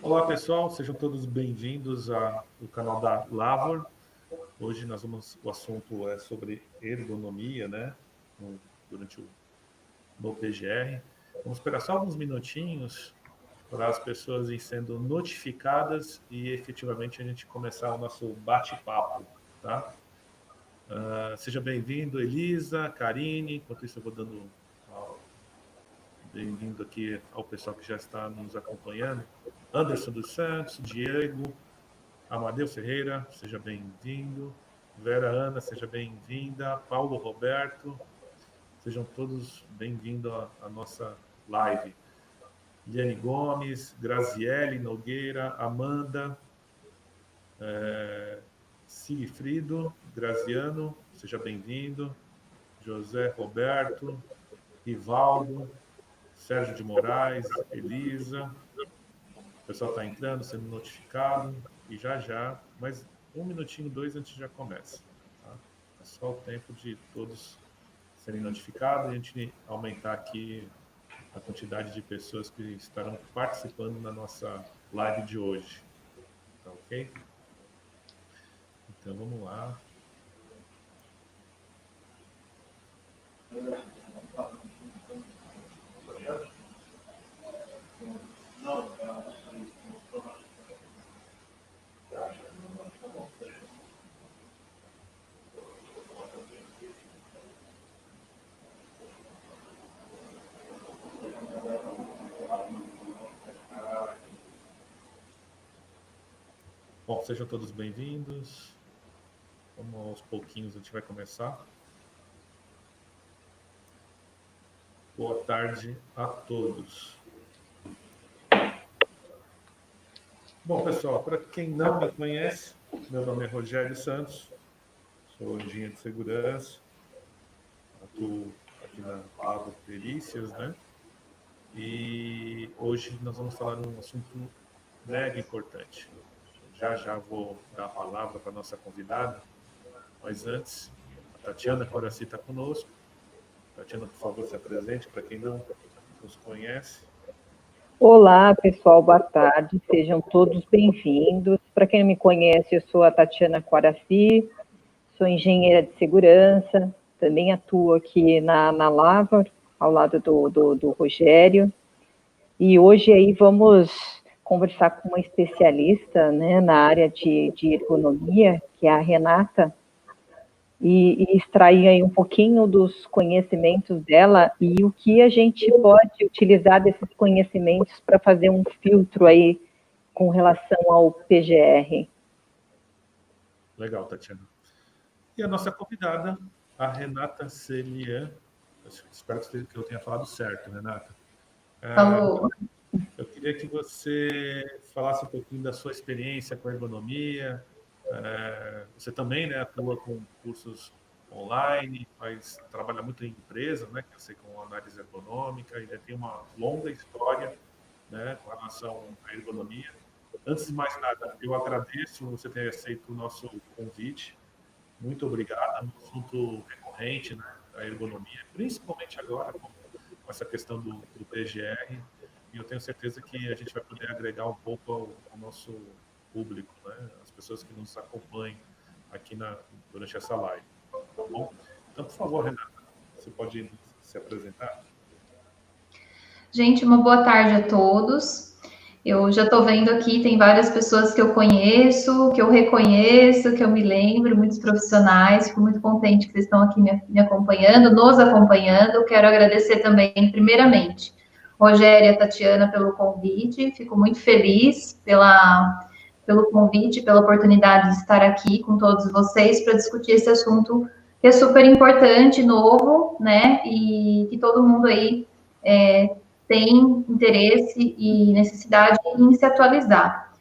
Olá pessoal, sejam todos bem-vindos ao canal da Lavor. Hoje o assunto é sobre ergonomia, né? No PGR. Vamos esperar só alguns minutinhos para as pessoas irem sendo notificadas e efetivamente a gente começar o nosso bate-papo, tá? Seja bem-vindo, Elisa, Karine. Enquanto isso eu vou dando bem-vindo aqui ao pessoal que já está nos acompanhando. Anderson dos Santos, Diego, Amadeu Ferreira, seja bem-vindo. Vera Ana, seja bem-vinda. Paulo Roberto, sejam todos bem-vindos à nossa live. Liane Gomes, Graziele Nogueira, Amanda, Sigfrido, Graziano, seja bem-vindo. José Roberto, Rivaldo, Sérgio de Moraes, Elisa. O pessoal está entrando, sendo notificado. E já, mais um minutinho, dois, a gente já começa. Tá? É só o tempo de todos serem notificados e a gente aumentar aqui a quantidade de pessoas que estarão participando na nossa live de hoje. Tá ok? Então, vamos lá. Bom, sejam todos bem-vindos. Vamos aos pouquinhos, a gente vai começar. Boa tarde a todos. Bom, pessoal, para quem não me conhece, meu nome é Rogério Santos, sou engenheiro de segurança, atuo aqui na Lavor Perícias, né? E hoje nós vamos falar de um assunto mega importante. Já vou dar a palavra para a nossa convidada, mas antes, a Tatiana Coraci está conosco. Tatiana, por favor, se apresente para quem não nos conhece. Olá, pessoal, boa tarde, sejam todos bem-vindos. Para quem não me conhece, eu sou a Tatiana Coraci, sou engenheira de segurança, também atuo aqui na Lavor, ao lado do Rogério, e hoje aí vamos conversar com uma especialista, né, na área de ergonomia, que é a Renata, e extrair aí um pouquinho dos conhecimentos dela e o que a gente pode utilizar desses conhecimentos para fazer um filtro aí com relação ao PGR. Legal, Tatiana. E a nossa convidada, a Renata Celian. Espero que eu tenha falado certo, Renata. Falou. Eu queria que você falasse um pouquinho da sua experiência com a ergonomia. Você também, né, atua com cursos online, trabalha muito em empresas, né, que eu sei, com análise ergonômica, e tem uma longa história, né, com relação à ergonomia. Antes de mais nada, eu agradeço você ter aceito o nosso convite. Muito obrigado. É um assunto recorrente, né, a ergonomia, principalmente agora com essa questão do PGR. E eu tenho certeza que a gente vai poder agregar um pouco ao nosso público, né, as pessoas que nos acompanham aqui durante essa live. Tá bom? Então, por favor, Renata, você pode se apresentar? Gente, uma boa tarde a todos. Eu já estou vendo aqui, tem várias pessoas que eu conheço, que eu reconheço, que eu me lembro, muitos profissionais. Fico muito contente que vocês estão aqui me acompanhando, nos acompanhando. Quero agradecer também, primeiramente, Rogério e a Tatiana pelo convite. Fico muito feliz pelo convite, pela oportunidade de estar aqui com todos vocês para discutir esse assunto que é super importante, novo, né? E que todo mundo aí tem interesse e necessidade em se atualizar.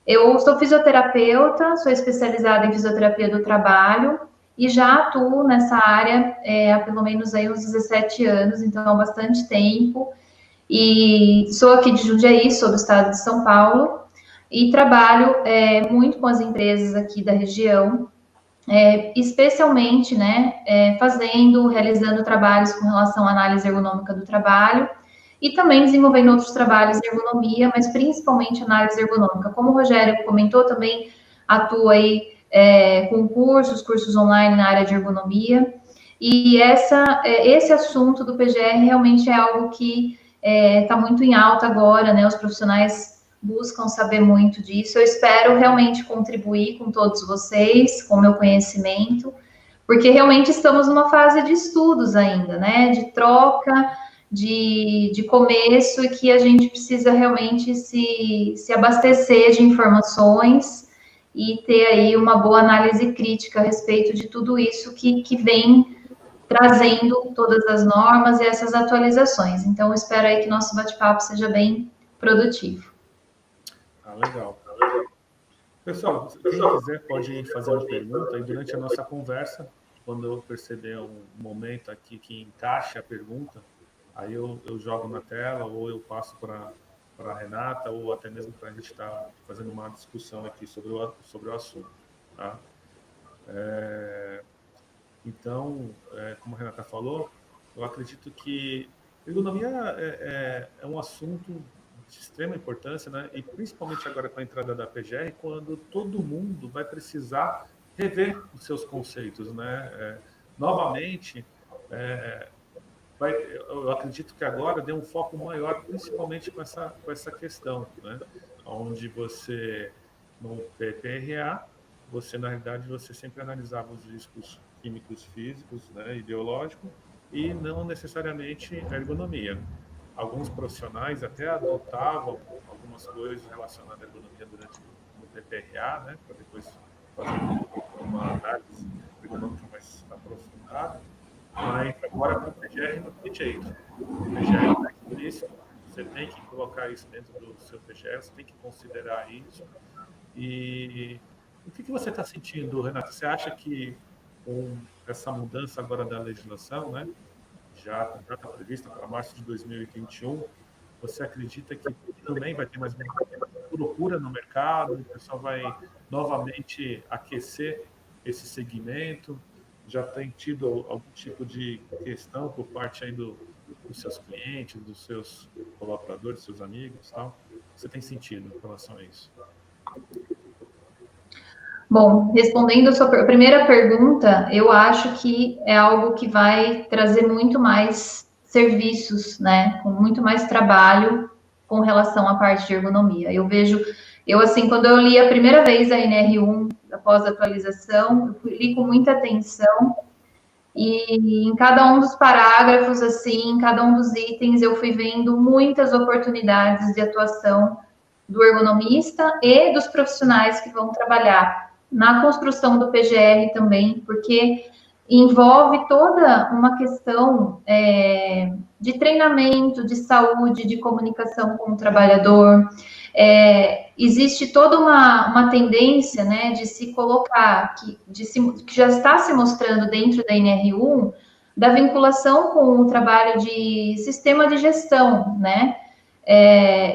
Eu sou fisioterapeuta, sou especializada em fisioterapia do trabalho e já atuo nessa área há pelo menos aí uns 17 anos, então há bastante tempo. E sou aqui de Jundiaí, sou do estado de São Paulo, e trabalho muito com as empresas aqui da região, especialmente, né, realizando trabalhos com relação à análise ergonômica do trabalho e também desenvolvendo outros trabalhos de ergonomia, mas principalmente análise ergonômica. Como o Rogério comentou, também atua aí com cursos online na área de ergonomia, e esse assunto do PGR realmente é algo que está muito em alta agora, né? Os profissionais buscam saber muito disso. Eu espero realmente contribuir com todos vocês, com o meu conhecimento, porque realmente estamos numa fase de estudos ainda, né? De troca, de começo, e que a gente precisa realmente se abastecer de informações e ter aí uma boa análise crítica a respeito de tudo isso que vem trazendo todas as normas e essas atualizações. Então, eu espero aí que nosso bate-papo seja bem produtivo. Legal. Pessoal, quem quiser pode fazer uma pergunta aí durante a nossa conversa. Quando eu perceber um momento aqui que encaixe a pergunta, aí eu jogo na tela, ou eu passo para a Renata, ou até mesmo para a gente estar fazendo uma discussão aqui sobre o assunto. Tá? Então, como a Renata falou, eu acredito que ergonomia é um assunto de extrema importância, né? E principalmente agora com a entrada da PGR, quando todo mundo vai precisar rever os seus conceitos, né? Novamente, eu acredito que agora dê um foco maior, principalmente com essa questão, né? Onde você, no PPRA, na realidade, você sempre analisava os riscos químicos, físicos, né, e biológicos, e não necessariamente a ergonomia. Alguns profissionais até adotavam algumas coisas relacionadas à ergonomia durante o PPRA, né, para depois fazer uma análise ergonômica mais aprofundada, mas agora com o PGR não tem jeito. O PGR está explícito, você tem que colocar isso dentro do seu PGR, você tem que considerar isso. E o que você está sentindo, Renata? Você acha que com essa mudança agora da legislação, né, já está prevista para março de 2021, você acredita que também vai ter mais procura no mercado, o pessoal vai novamente aquecer esse segmento? Já tem tido algum tipo de questão por parte aí dos seus clientes, dos seus colaboradores, dos seus amigos, tal? O que você tem sentido em relação a isso? Bom, respondendo a sua primeira pergunta, eu acho que é algo que vai trazer muito mais serviços, né, com muito mais trabalho com relação à parte de ergonomia. Eu assim, quando eu li a primeira vez a NR1, após a atualização, eu li com muita atenção, e em cada um dos parágrafos, assim, em cada um dos itens, eu fui vendo muitas oportunidades de atuação do ergonomista e dos profissionais que vão trabalhar na construção do PGR também, porque envolve toda uma questão de treinamento, de saúde, de comunicação com o trabalhador. Existe toda uma tendência, né, de se colocar, que já está se mostrando dentro da NR1, da vinculação com o trabalho de sistema de gestão, né?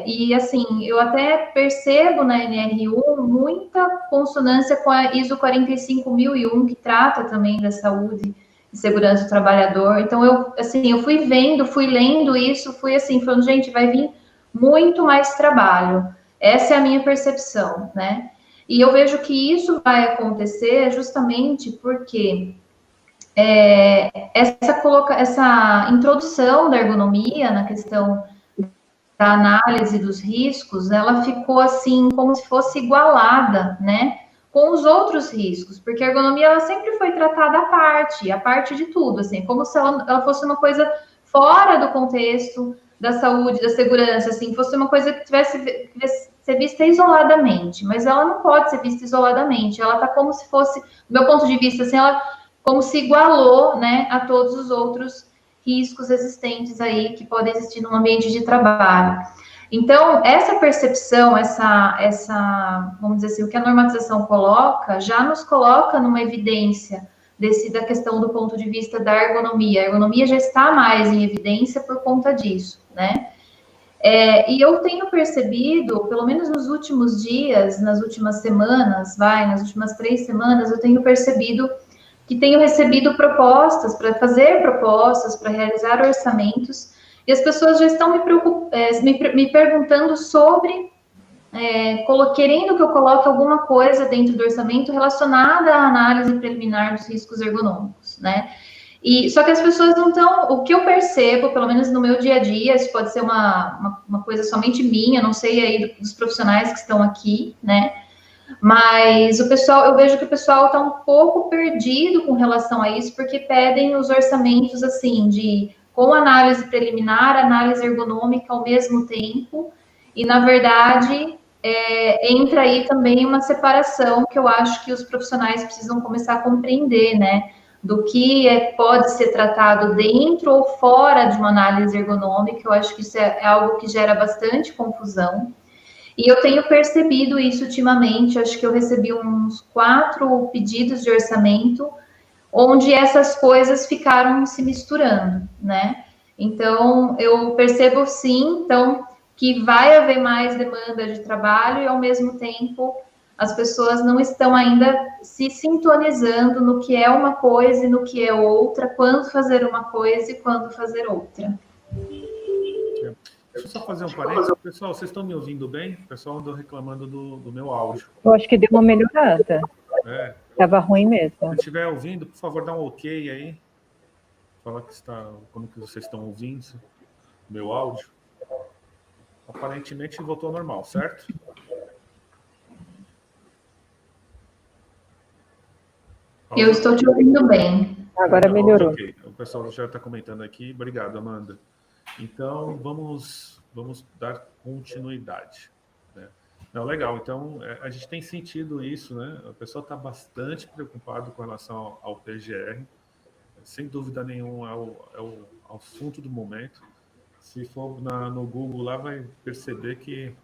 E assim, eu até percebo na NR1 muita consonância com a ISO 45001, que trata também da saúde e segurança do trabalhador. Então, eu fui vendo, fui lendo isso, fui assim, falando, gente, vai vir muito mais trabalho. Essa é a minha percepção, né? E eu vejo que isso vai acontecer justamente porque essa introdução da ergonomia na questão da análise dos riscos, ela ficou assim, como se fosse igualada, né, com os outros riscos, porque a ergonomia, ela sempre foi tratada a parte de tudo, assim, como se ela fosse uma coisa fora do contexto da saúde, da segurança, assim, fosse uma coisa que tivesse ser vista isoladamente, mas ela não pode ser vista isoladamente, ela tá como se fosse, do meu ponto de vista, assim, ela como se igualou, né, a todos os outros riscos existentes aí que podem existir no ambiente de trabalho. Então, essa percepção, vamos dizer assim, o que a normatização coloca, já nos coloca numa evidência da questão do ponto de vista da ergonomia. A ergonomia já está mais em evidência por conta disso, né? E eu tenho percebido, pelo menos nos últimos dias, nas últimas semanas, nas últimas 3 semanas, eu tenho percebido que tenho recebido propostas, para realizar orçamentos, e as pessoas já estão me perguntando sobre, querendo que eu coloque alguma coisa dentro do orçamento relacionada à análise preliminar dos riscos ergonômicos, né? Só que as pessoas não estão... O que eu percebo, pelo menos no meu dia a dia, isso pode ser uma coisa somente minha, não sei aí dos profissionais que estão aqui, né? Mas eu vejo que o pessoal está um pouco perdido com relação a isso, porque pedem os orçamentos, assim, com análise preliminar, análise ergonômica ao mesmo tempo, e, na verdade, entra aí também uma separação que eu acho que os profissionais precisam começar a compreender, né? Do que pode ser tratado dentro ou fora de uma análise ergonômica. Eu acho que isso é algo que gera bastante confusão. E eu tenho percebido isso ultimamente. Acho que eu recebi uns 4 pedidos de orçamento, onde essas coisas ficaram se misturando, né? Então, eu percebo sim, então, que vai haver mais demanda de trabalho e, ao mesmo tempo, as pessoas não estão ainda se sintonizando no que é uma coisa e no que é outra, quando fazer uma coisa e quando fazer outra. Deixa eu só fazer um parênteses. Pessoal, vocês estão me ouvindo bem? O pessoal andou reclamando do meu áudio. Eu acho que deu uma melhorada. Estava ruim mesmo. Se estiver ouvindo, por favor, dá um ok aí. Fala como que vocês estão ouvindo o meu áudio. Aparentemente voltou ao normal, certo? Eu estou te ouvindo bem. Agora melhorou. Okay. O pessoal já está comentando aqui. Obrigado, Amanda. Então, vamos dar continuidade, né? Não, legal. Então, a gente tem sentido isso, né? O pessoal está bastante preocupado com relação ao PGR. Sem dúvida nenhuma, é o assunto do momento. Se for no Google lá, vai perceber que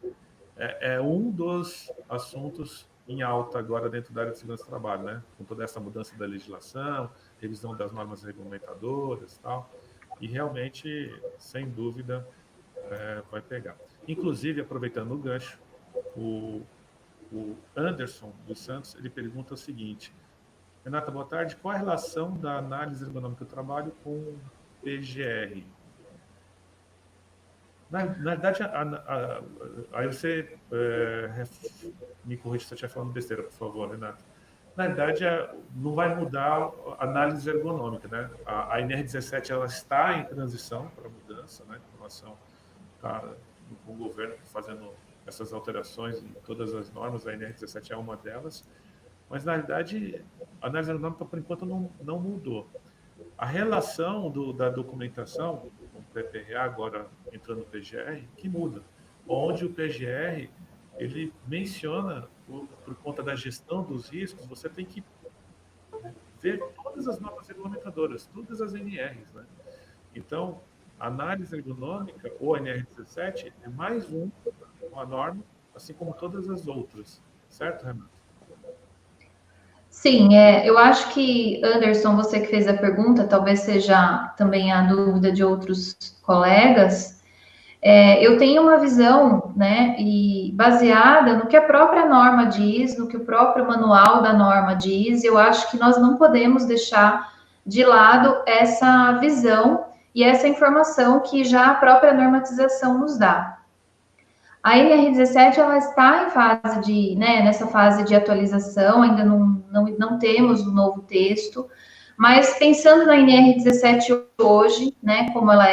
é um dos assuntos em alta agora dentro da área de segurança do trabalho, né? Com toda essa mudança da legislação, revisão das normas regulamentadoras e tal. E realmente, sem dúvida, vai pegar. Inclusive, aproveitando o gancho, o Anderson dos Santos, ele pergunta o seguinte: Renata, boa tarde, qual a relação da análise ergonômica do trabalho com o PGR? Na verdade, aí você me corrige se eu estiver falando besteira, por favor, Renata. Na verdade, não vai mudar a análise ergonômica, né? A NR17 ela está em transição para mudança, né? Com relação o governo fazendo essas alterações em todas as normas, a NR17 é uma delas, mas na verdade a análise ergonômica por enquanto não mudou. A relação da documentação com o PPRA, agora entrando no PGR, que muda, onde o PGR ele menciona, por conta da gestão dos riscos, você tem que ver todas as normas regulamentadoras, todas as NRs, né? Então, a análise ergonômica, ou a NR17, é mais uma norma, assim como todas as outras. Certo, Renata? Sim, eu acho que, Anderson, você que fez a pergunta, talvez seja também a dúvida de outros colegas. Eu tenho uma visão, né, e baseada no que a própria norma diz, no que o próprio manual da norma diz. Eu acho que nós não podemos deixar de lado essa visão e essa informação que já a própria normatização nos dá. A NR17 ela está em fase nessa fase de atualização, ainda não temos o novo texto, mas pensando na NR17 hoje, né, como ela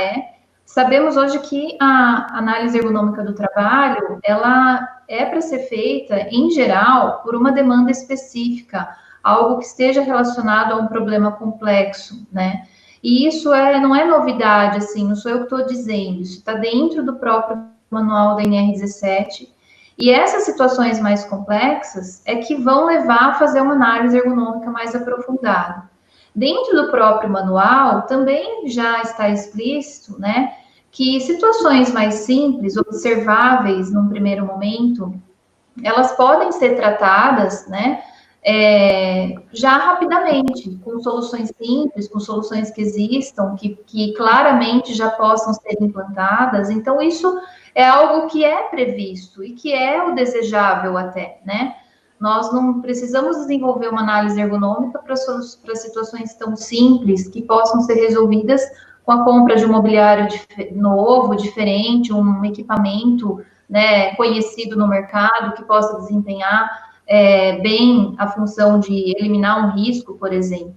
sabemos hoje que a análise ergonômica do trabalho, ela é para ser feita, em geral, por uma demanda específica, algo que esteja relacionado a um problema complexo, né? E isso não é novidade, assim, não sou eu que estou dizendo, isso está dentro do próprio manual da NR17, e essas situações mais complexas é que vão levar a fazer uma análise ergonômica mais aprofundada. Dentro do próprio manual, também já está explícito, né, que situações mais simples, observáveis num primeiro momento, elas podem ser tratadas, né, já rapidamente, com soluções simples, com soluções que existam, que claramente já possam ser implantadas. Então, isso é algo que é previsto e que é o desejável até, né? Nós não precisamos desenvolver uma análise ergonômica para situações tão simples que possam ser resolvidas com a compra de um mobiliário novo, diferente, um equipamento, né, conhecido no mercado, que possa desempenhar bem a função de eliminar um risco, por exemplo.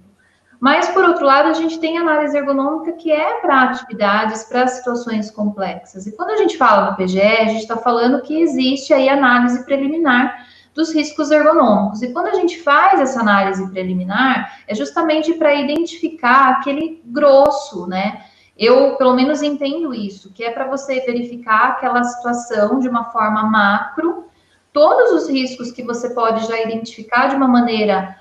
Mas, por outro lado, a gente tem análise ergonômica que é para atividades, para situações complexas. E quando a gente fala no PGE, a gente está falando que existe aí análise preliminar dos riscos ergonômicos. E quando a gente faz essa análise preliminar, é justamente para identificar aquele grosso, né? Eu, pelo menos, entendo isso, que é para você verificar aquela situação de uma forma macro, todos os riscos que você pode já identificar de uma maneira,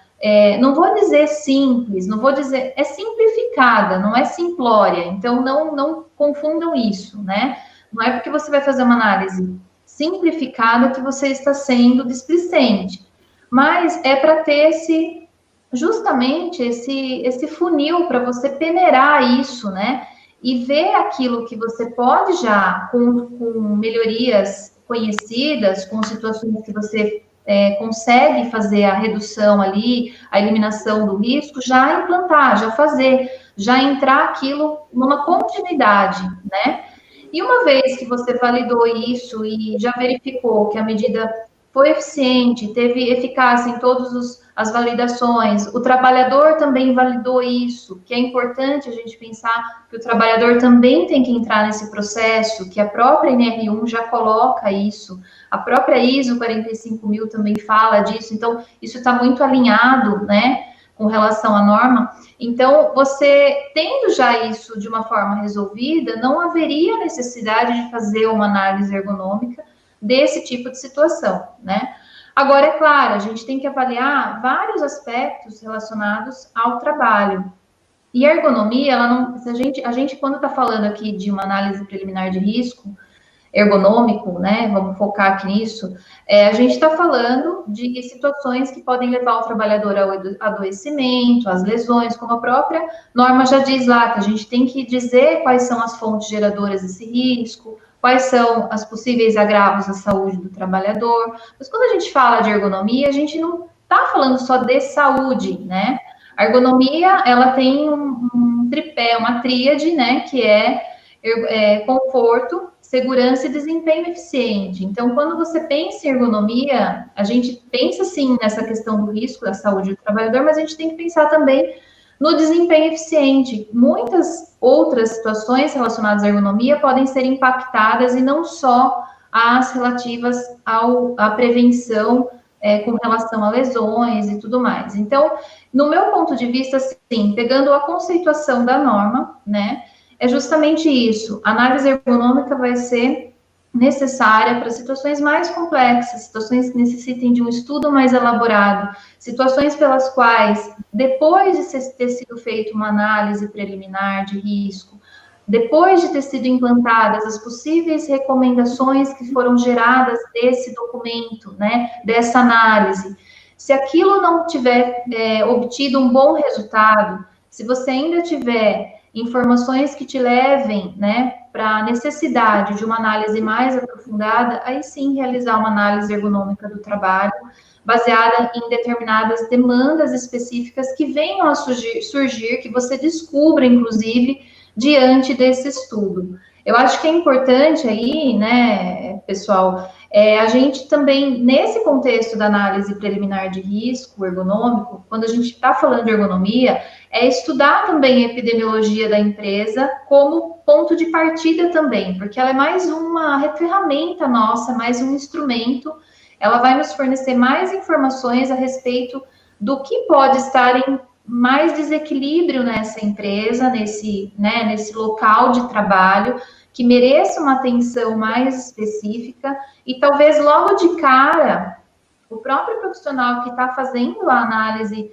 não vou dizer simples, não vou dizer, é simplificada, não é simplória, então não confundam isso, né? Não é porque você vai fazer uma análise simplificada que você está sendo displicente, mas é para ter justamente esse funil para você peneirar isso, né? E ver aquilo que você pode já, com melhorias conhecidas, com situações que você consegue fazer a redução ali, a eliminação do risco, já implantar, já fazer, já entrar aquilo numa continuidade, né? E uma vez que você validou isso e já verificou que a medida foi eficiente, teve eficácia em todas as validações, o trabalhador também validou isso, que é importante a gente pensar que o trabalhador também tem que entrar nesse processo, que a própria NR1 já coloca isso, a própria ISO 45000 também fala disso, então isso está muito alinhado, né, com relação à norma. Então, você tendo já isso de uma forma resolvida, não haveria necessidade de fazer uma análise ergonômica desse tipo de situação, né? Agora, é claro, a gente tem que avaliar vários aspectos relacionados ao trabalho. E a ergonomia, ela não, se a gente quando está falando aqui de uma análise preliminar de risco ergonômico, né, vamos focar aqui nisso, a gente está falando de situações que podem levar o trabalhador ao adoecimento, às lesões, como a própria norma já diz lá, que a gente tem que dizer quais são as fontes geradoras desse risco, quais são as possíveis agravos à saúde do trabalhador. Mas quando a gente fala de ergonomia, a gente não está falando só de saúde, né? A ergonomia, ela tem um tripé, uma tríade, né, que é conforto, segurança e desempenho eficiente. Então, quando você pensa em ergonomia, a gente pensa, sim, nessa questão do risco da saúde do trabalhador, mas a gente tem que pensar também no desempenho eficiente. Muitas outras situações relacionadas à ergonomia podem ser impactadas e não só as relativas à prevenção com relação a lesões e tudo mais. Então, no meu ponto de vista, sim, pegando a conceituação da norma, né, é justamente isso. A análise ergonômica vai ser necessária para situações mais complexas, situações que necessitem de um estudo mais elaborado, situações pelas quais, depois de ter sido feita uma análise preliminar de risco, depois de ter sido implantadas as possíveis recomendações que foram geradas desse documento, né, dessa análise, se aquilo não tiver obtido um bom resultado, se você ainda tiver informações que te levem, né, para a necessidade de uma análise mais aprofundada, aí sim realizar uma análise ergonômica do trabalho, baseada em determinadas demandas específicas que venham a surgir, que você descubra, inclusive, diante desse estudo. Eu acho que é importante aí, né, pessoal, a gente também, nesse contexto da análise preliminar de risco ergonômico, quando a gente está falando de ergonomia, é estudar também a epidemiologia da empresa como ponto de partida também, porque ela é mais uma ferramenta nossa, mais um instrumento, ela vai nos fornecer mais informações a respeito do que pode estar em mais desequilíbrio nessa empresa, nesse local de trabalho, que mereça uma atenção mais específica, e talvez logo de cara, o próprio profissional que está fazendo a análise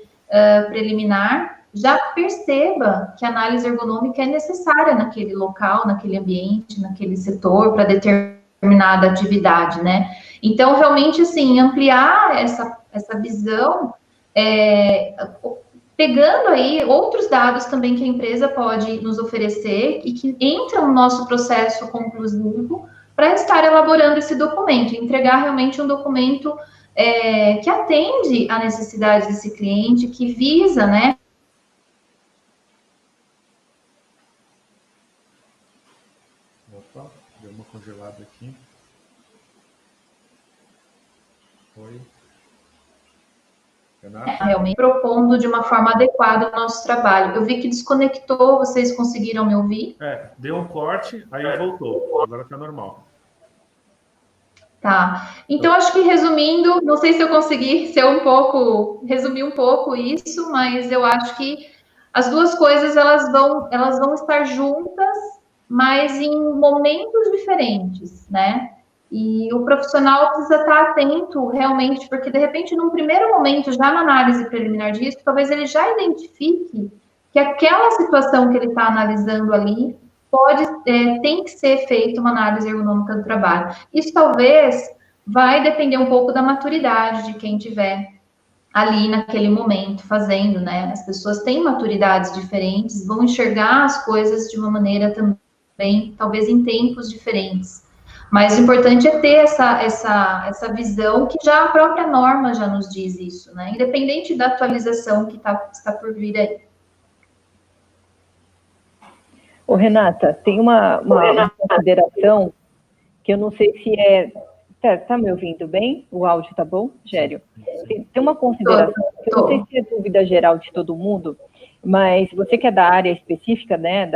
preliminar já perceba que a análise ergonômica é necessária naquele local, naquele ambiente, naquele setor, para determinada atividade, né? Então, realmente, assim, ampliar essa visão, pegando aí outros dados também que a empresa pode nos oferecer e que entram no nosso processo conclusivo para estar elaborando esse documento, entregar realmente um documento que atende à necessidade desse cliente, que visa, né, congelado aqui. Oi. Renata? Realmente propondo de uma forma adequada o nosso trabalho. Eu vi que desconectou, vocês conseguiram me ouvir? Deu um corte, aí voltou. Agora está normal. Tá. Então, acho que resumindo, não sei se eu consegui resumir um pouco isso, mas eu acho que as duas coisas elas vão estar juntas, mas em momentos diferentes, né? E o profissional precisa estar atento realmente, porque de repente, num primeiro momento, já na análise preliminar de risco, talvez ele já identifique que aquela situação que ele está analisando ali tem que ser feita uma análise ergonômica do trabalho. Isso talvez vai depender um pouco da maturidade de quem tiver ali naquele momento fazendo, né? As pessoas têm maturidades diferentes, vão enxergar as coisas de uma maneira também, talvez em tempos diferentes. Mas o importante é ter essa visão que já a própria norma já nos diz isso, né? Independente da atualização que está por vir aí. Ô, Renata, tem uma consideração que eu não sei se é... Tá me ouvindo bem? O áudio tá bom, Gério? Tem uma consideração que eu não sei se é dúvida geral de todo mundo, mas você que é da área específica, né,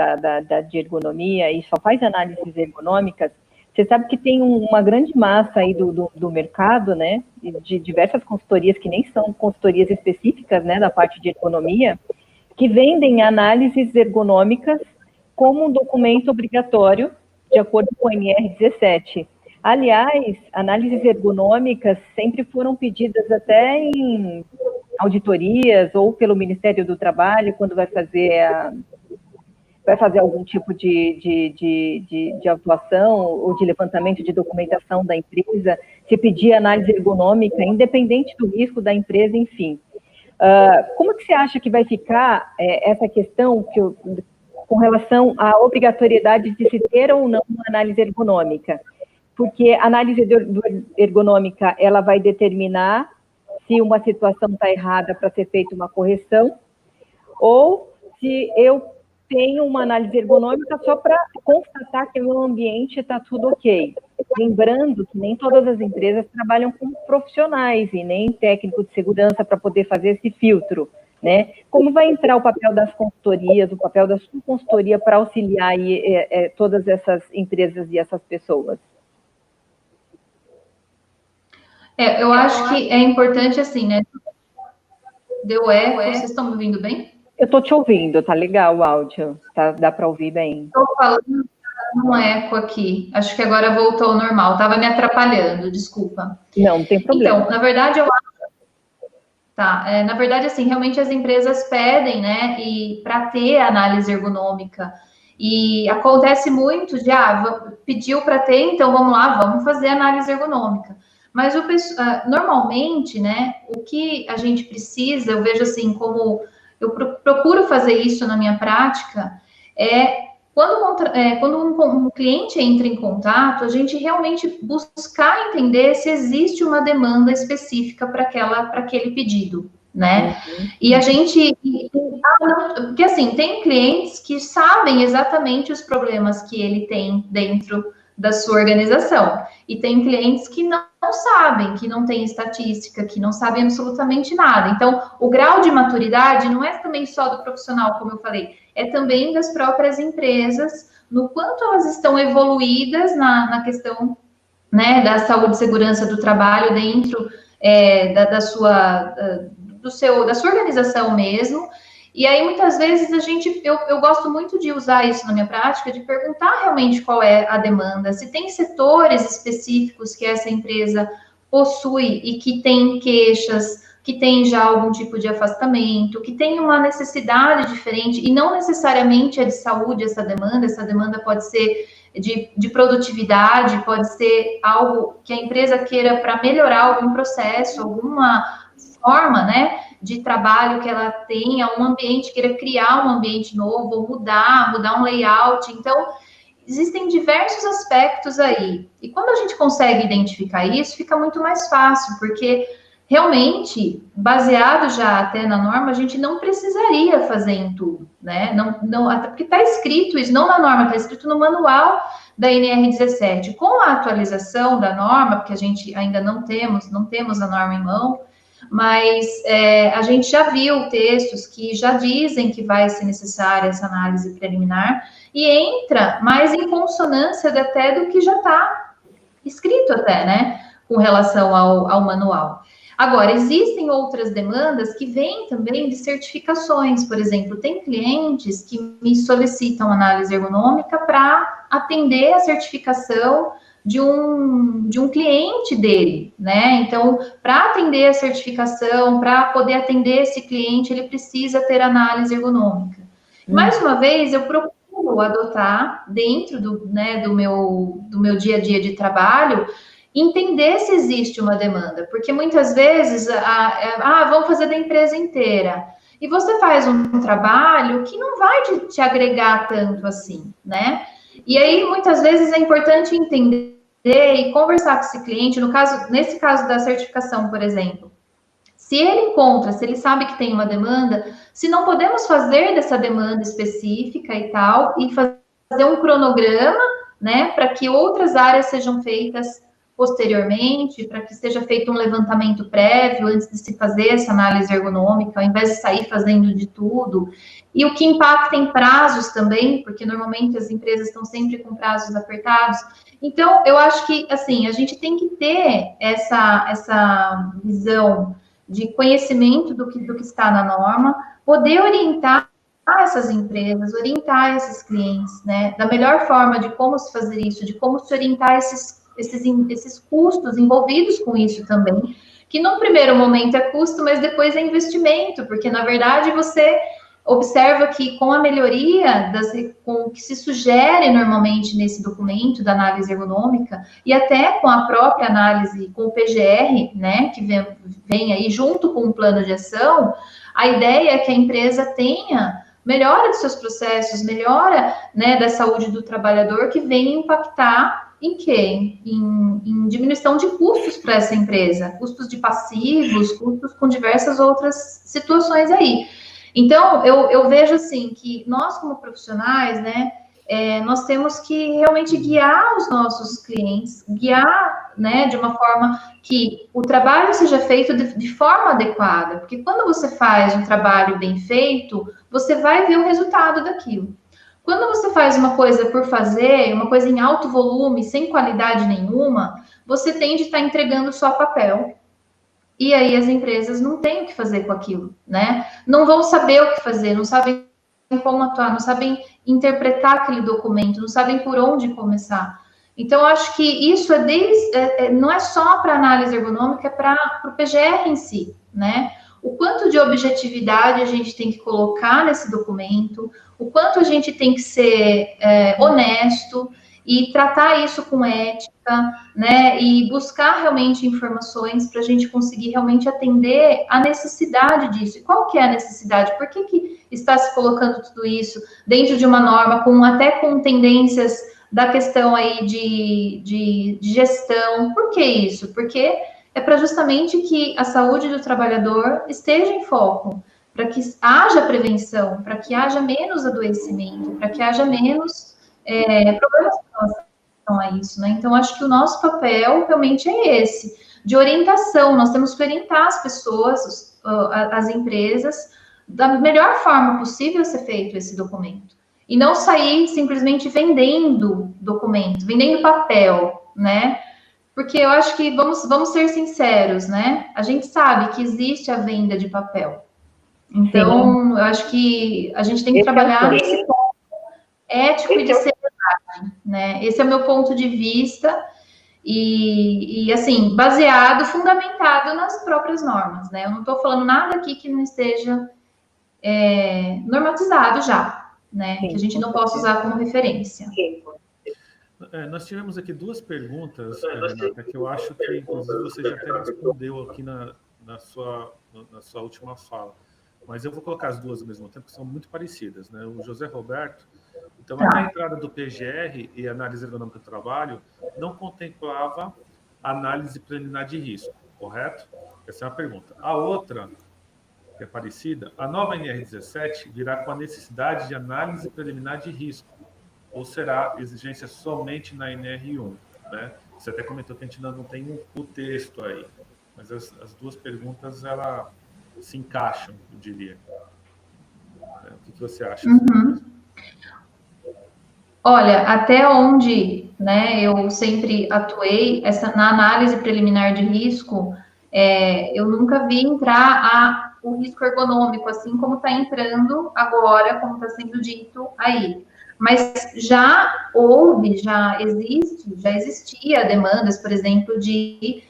de ergonomia e só faz análises ergonômicas, você sabe que tem uma grande massa aí do mercado, né, de diversas consultorias que nem são consultorias específicas, né, da parte de ergonomia, que vendem análises ergonômicas como um documento obrigatório, de acordo com o NR17. Aliás, análises ergonômicas sempre foram pedidas até em auditorias ou pelo Ministério do Trabalho, quando vai fazer algum tipo de autuação ou de levantamento de documentação da empresa, se pedir análise ergonômica, independente do risco da empresa, enfim. Como que você acha que vai ficar essa questão com relação à obrigatoriedade de se ter ou não uma análise ergonômica? Porque a análise ergonômica, ela vai determinar se uma situação está errada para ser feita uma correção, ou se eu tenho uma análise ergonômica só para constatar que o meu ambiente está tudo ok. Lembrando que nem todas as empresas trabalham com profissionais e nem técnico de segurança para poder fazer esse filtro, né? Como vai entrar o papel das consultorias, o papel da sua consultoria para auxiliar todas essas empresas e essas pessoas? Eu acho que é importante assim, né? Deu eco, vocês estão me ouvindo bem? Eu estou te ouvindo, tá legal o áudio, dá para ouvir bem. Estou falando um eco aqui, acho que agora voltou ao normal, estava me atrapalhando, desculpa. Não tem problema. Então, na verdade, eu acho... Tá, na verdade, assim, realmente as empresas pedem, né, e para ter análise ergonômica, e acontece muito de, pediu para ter, então vamos lá, vamos fazer análise ergonômica. Mas normalmente, né, o que a gente precisa, eu vejo assim, como eu procuro fazer isso na minha prática, quando um cliente entra em contato, a gente realmente buscar entender se existe uma demanda específica para aquele pedido, né? E a gente... Porque, assim, tem clientes que sabem exatamente os problemas que ele tem dentro da sua organização. E tem clientes que não sabem, que não têm estatística, que não sabem absolutamente nada. Então, o grau de maturidade não é também só do profissional, como eu falei, é também das próprias empresas, no quanto elas estão evoluídas na questão, né, da saúde e segurança do trabalho dentro da sua organização mesmo. E aí, muitas vezes, eu gosto muito de usar isso na minha prática, de perguntar realmente qual é a demanda, se tem setores específicos que essa empresa possui e que tem queixas, que tem já algum tipo de afastamento, que tem uma necessidade diferente, e não necessariamente é de saúde essa demanda pode ser de produtividade, pode ser algo que a empresa queira para melhorar algum processo, alguma forma, né, de trabalho que ela tenha, um ambiente, queira criar um ambiente novo, ou mudar um layout. Então, existem diversos aspectos aí. E quando a gente consegue identificar isso, fica muito mais fácil, porque realmente, baseado já até na norma, a gente não precisaria fazer em tudo, né? Até porque está escrito isso, não na norma, está escrito no manual da NR17. Com a atualização da norma, porque a gente ainda não temos a norma em mão, mas a gente já viu textos que já dizem que vai ser necessária essa análise preliminar e entra mais em consonância até do que já está escrito até, né? Com relação ao manual. Agora, existem outras demandas que vêm também de certificações. Por exemplo, tem clientes que me solicitam análise ergonômica para atender a certificação de um cliente dele, né? Então, para atender a certificação, para poder atender esse cliente, ele precisa ter análise ergonômica. Mais uma vez, eu procuro adotar dentro do meu dia a dia de trabalho, entender se existe uma demanda, porque muitas vezes, vamos fazer da empresa inteira, e você faz um trabalho que não vai te agregar tanto assim, né? E aí, muitas vezes, é importante entender e conversar com esse cliente, nesse caso da certificação, por exemplo, se ele sabe que tem uma demanda, se não podemos fazer dessa demanda específica e tal, e fazer um cronograma, né, para que outras áreas sejam feitas posteriormente, para que seja feito um levantamento prévio antes de se fazer essa análise ergonômica, ao invés de sair fazendo de tudo. E o que impacta em prazos também, porque normalmente as empresas estão sempre com prazos apertados. Então, eu acho que, assim, a gente tem que ter essa visão de conhecimento do que está na norma, poder orientar essas empresas, orientar esses clientes, né, da melhor forma de como se fazer isso, de como se orientar esses custos envolvidos com isso também, que num primeiro momento é custo, mas depois é investimento, porque na verdade você observa que com a melhoria com o que se sugere normalmente nesse documento da análise ergonômica e até com a própria análise, com o PGR, né, que vem aí junto com o plano de ação, a ideia é que a empresa tenha melhora dos seus processos, melhora, né, da saúde do trabalhador, que venha impactar em quê? Em diminuição de custos para essa empresa, custos de passivos, custos com diversas outras situações aí. Então, eu vejo assim que nós, como profissionais, né, nós temos que realmente guiar os nossos clientes, guiar, né, de uma forma que o trabalho seja feito de forma adequada, porque quando você faz um trabalho bem feito, você vai ver o resultado daquilo. Quando você faz uma coisa por fazer, uma coisa em alto volume, sem qualidade nenhuma, você tende a estar entregando só papel. E aí as empresas não têm o que fazer com aquilo, né? Não vão saber o que fazer, não sabem como atuar, não sabem interpretar aquele documento, não sabem por onde começar. Então, eu acho que isso não é só para análise ergonômica, é para o PGR em si, né? O quanto de objetividade a gente tem que colocar nesse documento, o quanto a gente tem que ser honesto e tratar isso com ética, né? E buscar realmente informações para a gente conseguir realmente atender a necessidade disso. E qual que é a necessidade? Por que está se colocando tudo isso dentro de uma norma, até com tendências da questão aí de gestão? Por que isso? Porque é para justamente que a saúde do trabalhador esteja em foco, para que haja prevenção, para que haja menos adoecimento, para que haja menos problemas com relação a isso, né? Então, acho que o nosso papel realmente é esse, de orientação. Nós temos que orientar as pessoas, as empresas, da melhor forma possível ser feito esse documento. E não sair simplesmente vendendo documento, vendendo papel, né? Porque eu acho que, vamos ser sinceros, né? A gente sabe que existe a venda de papel. Então, eu acho que a gente tem que trabalhar nesse ponto ético e de seriedade, né? Esse é o meu ponto de vista e assim, baseado, fundamentado nas próprias normas, né? Eu não estou falando nada aqui que não esteja normatizado já, né? Sim, que a gente não possa usar como referência. Nós tivemos aqui duas perguntas, Renata, que eu acho que, inclusive, você já até respondeu aqui na sua última fala. Mas eu vou colocar as duas ao mesmo tempo, que são muito parecidas, né? O José Roberto, então, até a entrada do PGR e análise ergonômica do trabalho não contemplava análise preliminar de risco. correto? Essa é uma pergunta. A outra, que é parecida, a nova NR17 virá com a necessidade de análise preliminar de risco, ou será exigência somente na NR1? Né? Você até comentou que a gente ainda não tem o texto aí, mas as duas perguntas elas se encaixam, eu diria. O que você acha? Olha, até onde, né, eu sempre atuei na análise preliminar de risco, eu nunca vi entrar o risco ergonômico, assim como está entrando agora, como está sendo dito aí. Mas já existia demandas, por exemplo, de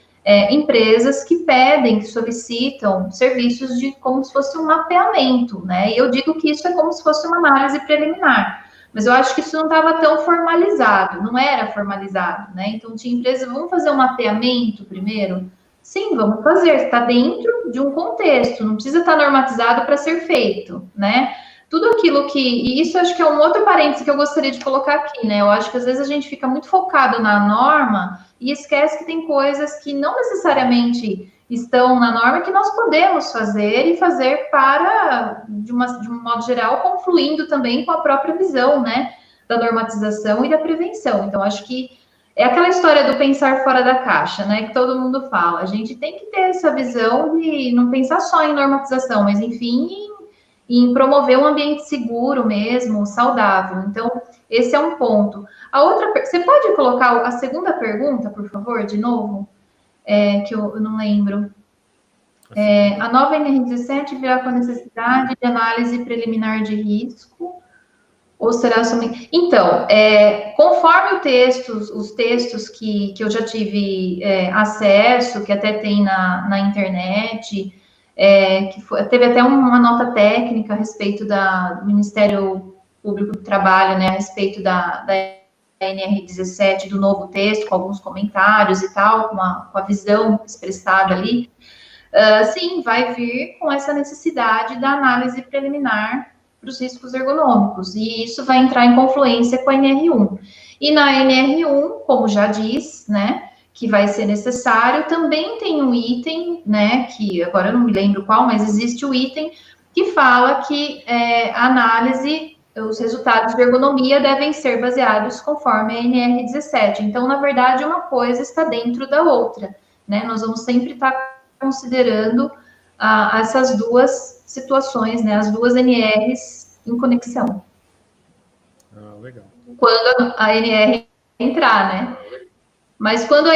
empresas que pedem, que solicitam serviços de como se fosse um mapeamento, né? E eu digo que isso é como se fosse uma análise preliminar. Mas eu acho que isso não estava tão formalizado, não era formalizado, né? Então, tinha empresas, vamos fazer um mapeamento primeiro? Sim, vamos fazer, está dentro de um contexto, não precisa estar normatizado para ser feito, né? Tudo aquilo e isso acho que é um outro parêntese que eu gostaria de colocar aqui, né? Eu acho que às vezes a gente fica muito focado na norma e esquece que tem coisas que não necessariamente estão na norma que nós podemos fazer e fazer de um modo geral, confluindo também com a própria visão, né, da normatização e da prevenção. Então, acho que é aquela história do pensar fora da caixa, né, que todo mundo fala. A gente tem que ter essa visão de não pensar só em normatização, mas, enfim, em promover um ambiente seguro mesmo, saudável. Então, esse é um ponto. Você pode colocar a segunda pergunta, por favor, de novo? Que eu não lembro. A nova NR17 virá com a necessidade de análise preliminar de risco, ou será somente... Então, conforme os textos que eu já tive acesso, que até tem na internet, teve até uma nota técnica a respeito do Ministério Público do Trabalho, né, a respeito da NR17, do novo texto, com alguns comentários e tal, com a visão expressada ali, sim, vai vir com essa necessidade da análise preliminar para os riscos ergonômicos, e isso vai entrar em confluência com a NR1. E na NR1, como já diz, né, que vai ser necessário, também tem um item, né, que agora eu não me lembro qual, mas existe o item que fala que a análise, os resultados de ergonomia devem ser baseados conforme a NR17. Então, na verdade, uma coisa está dentro da outra, né? Nós vamos sempre estar considerando essas duas situações, né? As duas NRs em conexão. Legal. Quando a NR entrar, né? Mas enquanto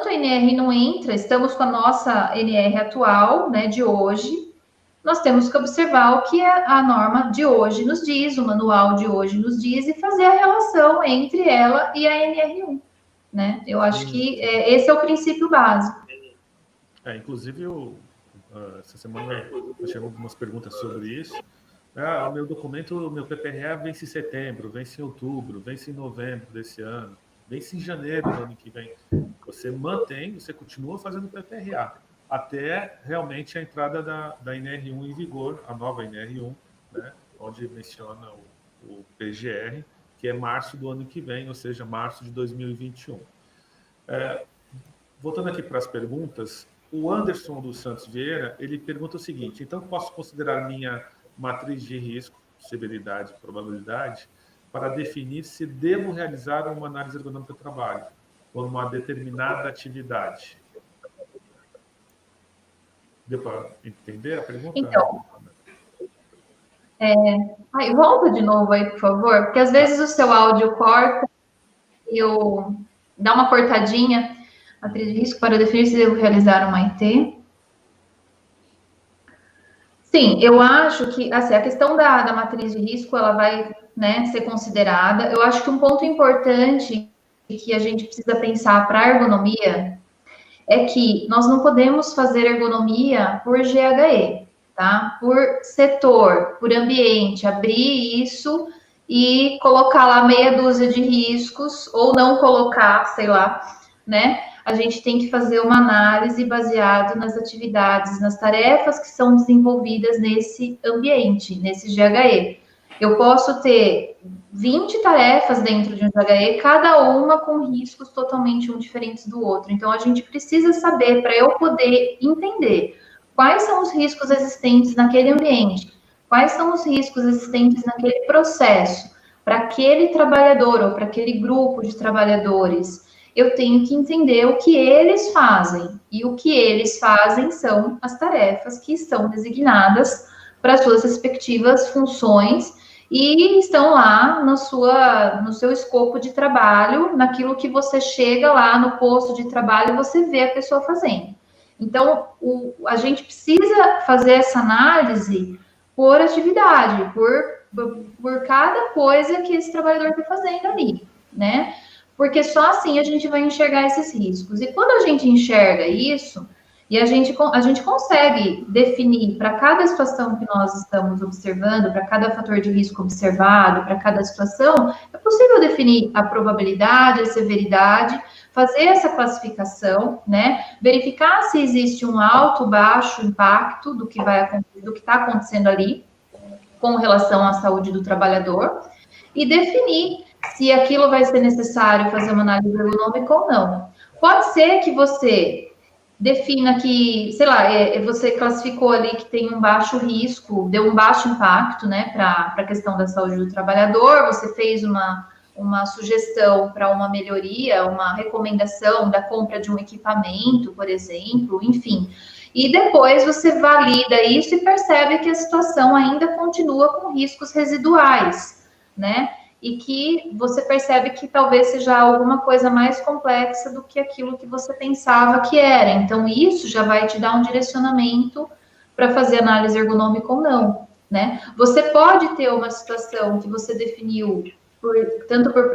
a NR não entra, estamos com a nossa NR atual, né, de hoje, nós temos que observar o que a norma de hoje nos diz, o manual de hoje nos diz, e fazer a relação entre ela e a NR1, né? Eu acho que esse é o princípio básico. Inclusive, essa semana eu tive algumas perguntas sobre isso. O meu documento, o meu PPRA vence em setembro, vence em outubro, vence em novembro desse ano, vence em janeiro do ano que vem. Você você continua fazendo PPRA, até realmente a entrada da NR1 em vigor, a nova NR1, né, onde menciona o PGR, que é março do ano que vem, ou seja, março de 2021. Voltando aqui para as perguntas, o Anderson dos Santos Vieira, ele pergunta o seguinte: então posso considerar minha matriz de risco, severidade e probabilidade para definir se devo realizar uma análise ergonômica do trabalho por uma determinada atividade? Deu para entender a pergunta? Então, volta de novo aí, por favor, porque às vezes o seu áudio corta e dá uma cortadinha. Matriz de risco para definir se devo realizar uma IT. Sim, eu acho que assim, a questão da matriz de risco ela vai, né, ser considerada. Eu acho que um ponto importante que a gente precisa pensar para a ergonomia é que nós não podemos fazer ergonomia por GHE, tá? Por setor, por ambiente, abrir isso e colocar lá meia dúzia de riscos, ou não colocar, sei lá, né? A gente tem que fazer uma análise baseada nas atividades, nas tarefas que são desenvolvidas nesse ambiente, nesse GHE. Eu posso ter 20 tarefas dentro de um JHE, cada uma com riscos totalmente diferentes do outro. Então, a gente precisa saber, para eu poder entender quais são os riscos existentes naquele ambiente, quais são os riscos existentes naquele processo, para aquele trabalhador ou para aquele grupo de trabalhadores. Eu tenho que entender o que eles fazem. E o que eles fazem são as tarefas que estão designadas para suas respectivas funções e estão lá no seu escopo de trabalho, naquilo que você chega lá no posto de trabalho e você vê a pessoa fazendo. Então, a gente precisa fazer essa análise por atividade, por cada coisa que esse trabalhador está fazendo ali, né? Porque só assim a gente vai enxergar esses riscos. E quando a gente enxerga isso, e a gente consegue definir para cada situação que nós estamos observando, para cada fator de risco observado, para cada situação, é possível definir a probabilidade, a severidade, fazer essa classificação, né? Verificar se existe um alto, baixo impacto do que está acontecendo ali com relação à saúde do trabalhador e definir se aquilo vai ser necessário fazer uma análise ergonômica ou não. Pode ser que você defina que, sei lá, você classificou ali que tem um baixo risco, deu um baixo impacto, né, para a questão da saúde do trabalhador, você fez uma sugestão para uma melhoria, uma recomendação da compra de um equipamento, por exemplo, enfim. E depois você valida isso e percebe que a situação ainda continua com riscos residuais, né? E que você percebe que talvez seja alguma coisa mais complexa do que aquilo que você pensava que era. Então, isso já vai te dar um direcionamento para fazer análise ergonômica ou não, né? Você pode ter uma situação que você definiu tanto por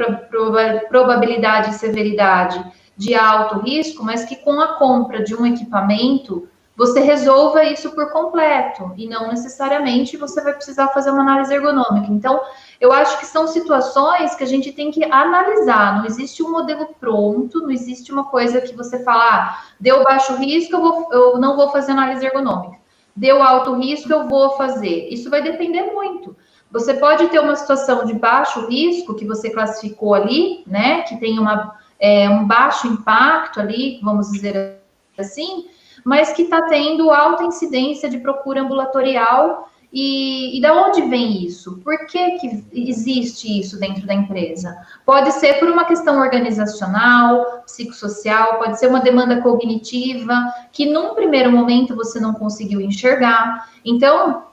probabilidade e severidade de alto risco, mas que com a compra de um equipamento, você resolva isso por completo, e não necessariamente você vai precisar fazer uma análise ergonômica. Então, eu acho que são situações que a gente tem que analisar, não existe um modelo pronto, não existe uma coisa que você fala, deu baixo risco, eu não vou fazer análise ergonômica, deu alto risco, eu vou fazer. Isso vai depender muito. Você pode ter uma situação de baixo risco, que você classificou ali, né, que tem um baixo impacto ali, vamos dizer assim, mas que está tendo alta incidência de procura ambulatorial. E da onde vem isso? Por que existe isso dentro da empresa? Pode ser por uma questão organizacional, psicossocial, pode ser uma demanda cognitiva, que num primeiro momento você não conseguiu enxergar. Então,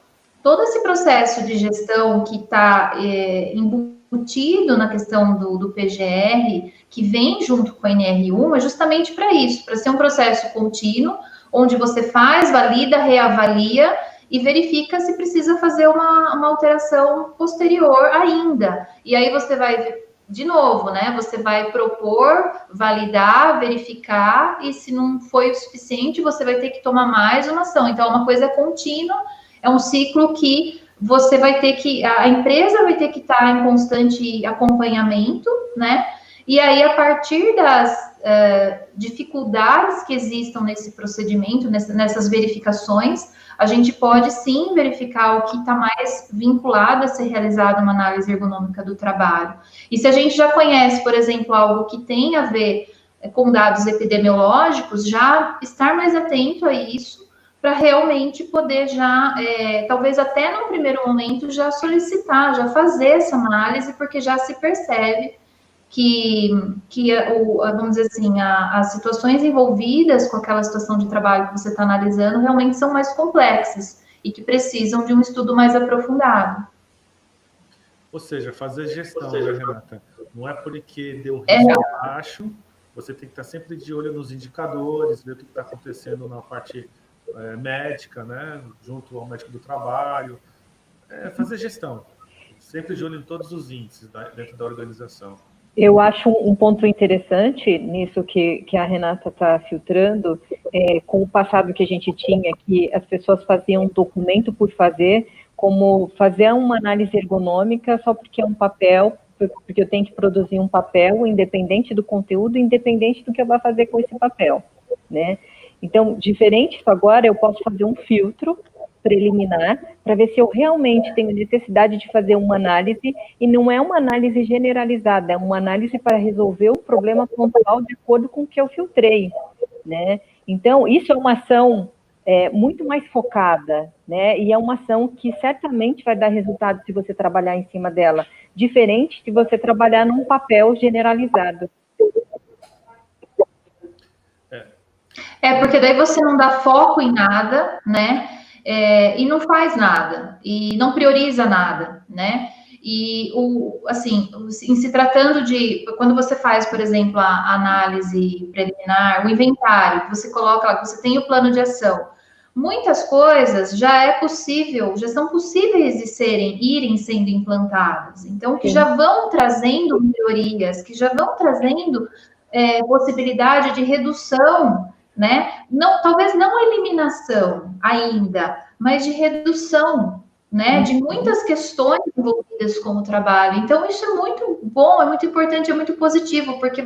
todo esse processo de gestão que está embutido na questão do PGR, que vem junto com a NR1, é justamente para isso, para ser um processo contínuo, onde você faz, valida, reavalia e verifica se precisa fazer uma alteração posterior ainda. E aí você vai, de novo, né? Você vai propor, validar, verificar, e se não foi o suficiente, você vai ter que tomar mais uma ação. Então, é uma coisa contínua, é um ciclo que você vai ter que, a empresa vai ter que estar em constante acompanhamento, né? E aí, a partir das dificuldades que existam nesse procedimento, nessas verificações, a gente pode sim verificar o que está mais vinculado a ser realizada uma análise ergonômica do trabalho. E se a gente já conhece, por exemplo, algo que tem a ver com dados epidemiológicos, já estar mais atento a isso, para realmente poder já, talvez até no primeiro momento, já solicitar, já fazer essa análise, porque já se percebe que vamos dizer assim, as situações envolvidas com aquela situação de trabalho que você está analisando realmente são mais complexas e que precisam de um estudo mais aprofundado. Ou seja, fazer gestão, né, Renata? Não é porque deu risco baixo, você tem que estar sempre de olho nos indicadores, ver o que está acontecendo na parte médica, né, junto ao médico do trabalho. Fazer gestão, sempre de olho em todos os índices dentro da organização. Eu acho um ponto interessante nisso que a Renata está filtrando, com o passado que a gente tinha, que as pessoas faziam um documento por fazer, como fazer uma análise ergonômica só porque é um papel, porque eu tenho que produzir um papel, independente do conteúdo, independente do que eu vou fazer com esse papel, né? Então, diferente disso agora, eu posso fazer um filtro preliminar para ver se eu realmente tenho necessidade de fazer uma análise, e não é uma análise generalizada, é uma análise para resolver o problema pontual de acordo com o que eu filtrei, né? Então, isso é uma ação muito mais focada, né? E é uma ação que certamente vai dar resultado se você trabalhar em cima dela, diferente de você trabalhar num papel generalizado. Porque daí você não dá foco em nada, né? E não faz nada, e não prioriza nada, né? E, assim, em se tratando de, quando você faz, por exemplo, a análise preliminar, o inventário, que você coloca lá, que você tem o plano de ação, muitas coisas já são possíveis de irem sendo implantadas, então, que já vão trazendo melhorias, que já vão trazendo possibilidade de redução, né? Não, talvez não eliminação ainda, mas de redução, né? De muitas questões envolvidas com o trabalho. Então, isso é muito bom, é muito importante, é muito positivo, porque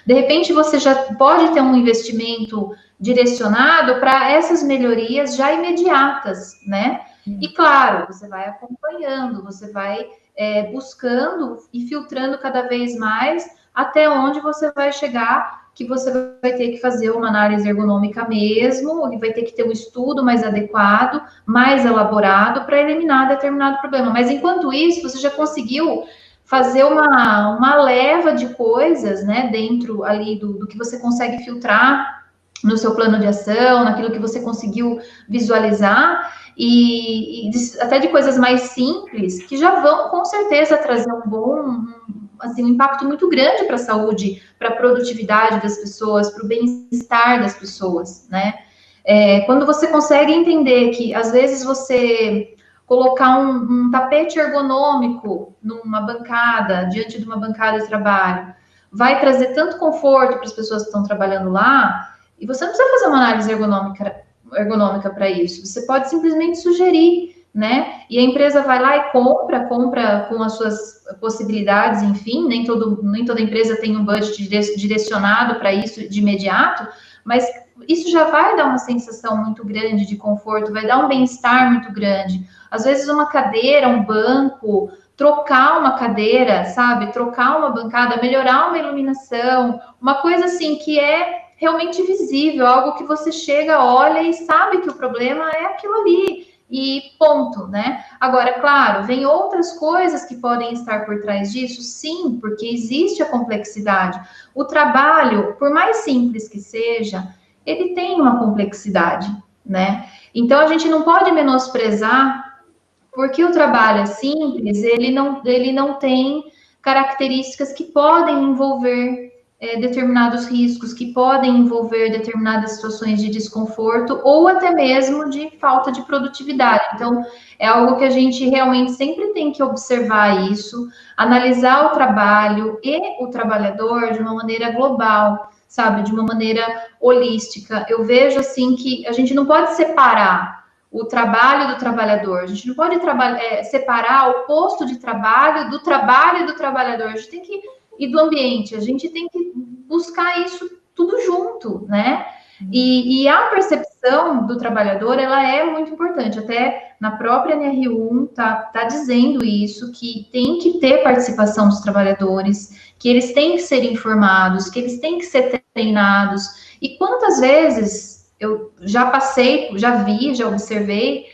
de repente, você já pode ter um investimento direcionado para essas melhorias já imediatas, né? E claro, você vai acompanhando, você vai buscando e filtrando cada vez mais até onde você vai chegar, que você vai ter que fazer uma análise ergonômica mesmo, e vai ter que ter um estudo mais adequado, mais elaborado, para eliminar determinado problema. Mas, enquanto isso, você já conseguiu fazer uma leva de coisas, né, dentro ali do que você consegue filtrar no seu plano de ação, naquilo que você conseguiu visualizar, e até de coisas mais simples, que já vão, com certeza, trazer um impacto muito grande para a saúde, para a produtividade das pessoas, para o bem-estar das pessoas, né? Quando você consegue entender que, às vezes, você colocar um tapete ergonômico numa bancada, diante de uma bancada de trabalho, vai trazer tanto conforto para as pessoas que estão trabalhando lá, e você não precisa fazer uma análise ergonômica para isso, você pode simplesmente sugerir, né? E a empresa vai lá e compra com as suas possibilidades, enfim, nem toda empresa tem um budget direcionado para isso de imediato, mas isso já vai dar uma sensação muito grande de conforto, vai dar um bem-estar muito grande. Às vezes uma cadeira, um banco, trocar uma cadeira, sabe? Trocar uma bancada, melhorar uma iluminação, uma coisa assim que é realmente visível, algo que você chega, olha e sabe que o problema é aquilo ali. E ponto, né? Agora, claro, vem outras coisas que podem estar por trás disso, sim, porque existe a complexidade. O trabalho, por mais simples que seja, ele tem uma complexidade, né? Então, a gente não pode menosprezar, porque o trabalho é simples, ele não tem características que podem envolver determinados riscos, que podem envolver determinadas situações de desconforto ou até mesmo de falta de produtividade. Então, é algo que a gente realmente sempre tem que observar isso, analisar o trabalho e o trabalhador de uma maneira global, sabe, de uma maneira holística. Eu vejo, assim, que a gente não pode separar o trabalho do trabalhador, a gente não pode separar o posto de trabalho do trabalhador, a gente tem que e do ambiente, a gente tem que buscar isso tudo junto, né? E a percepção do trabalhador, ela é muito importante, até na própria NR1 tá dizendo isso, que tem que ter participação dos trabalhadores, que eles têm que ser informados, que eles têm que ser treinados, e quantas vezes eu já vi, já observei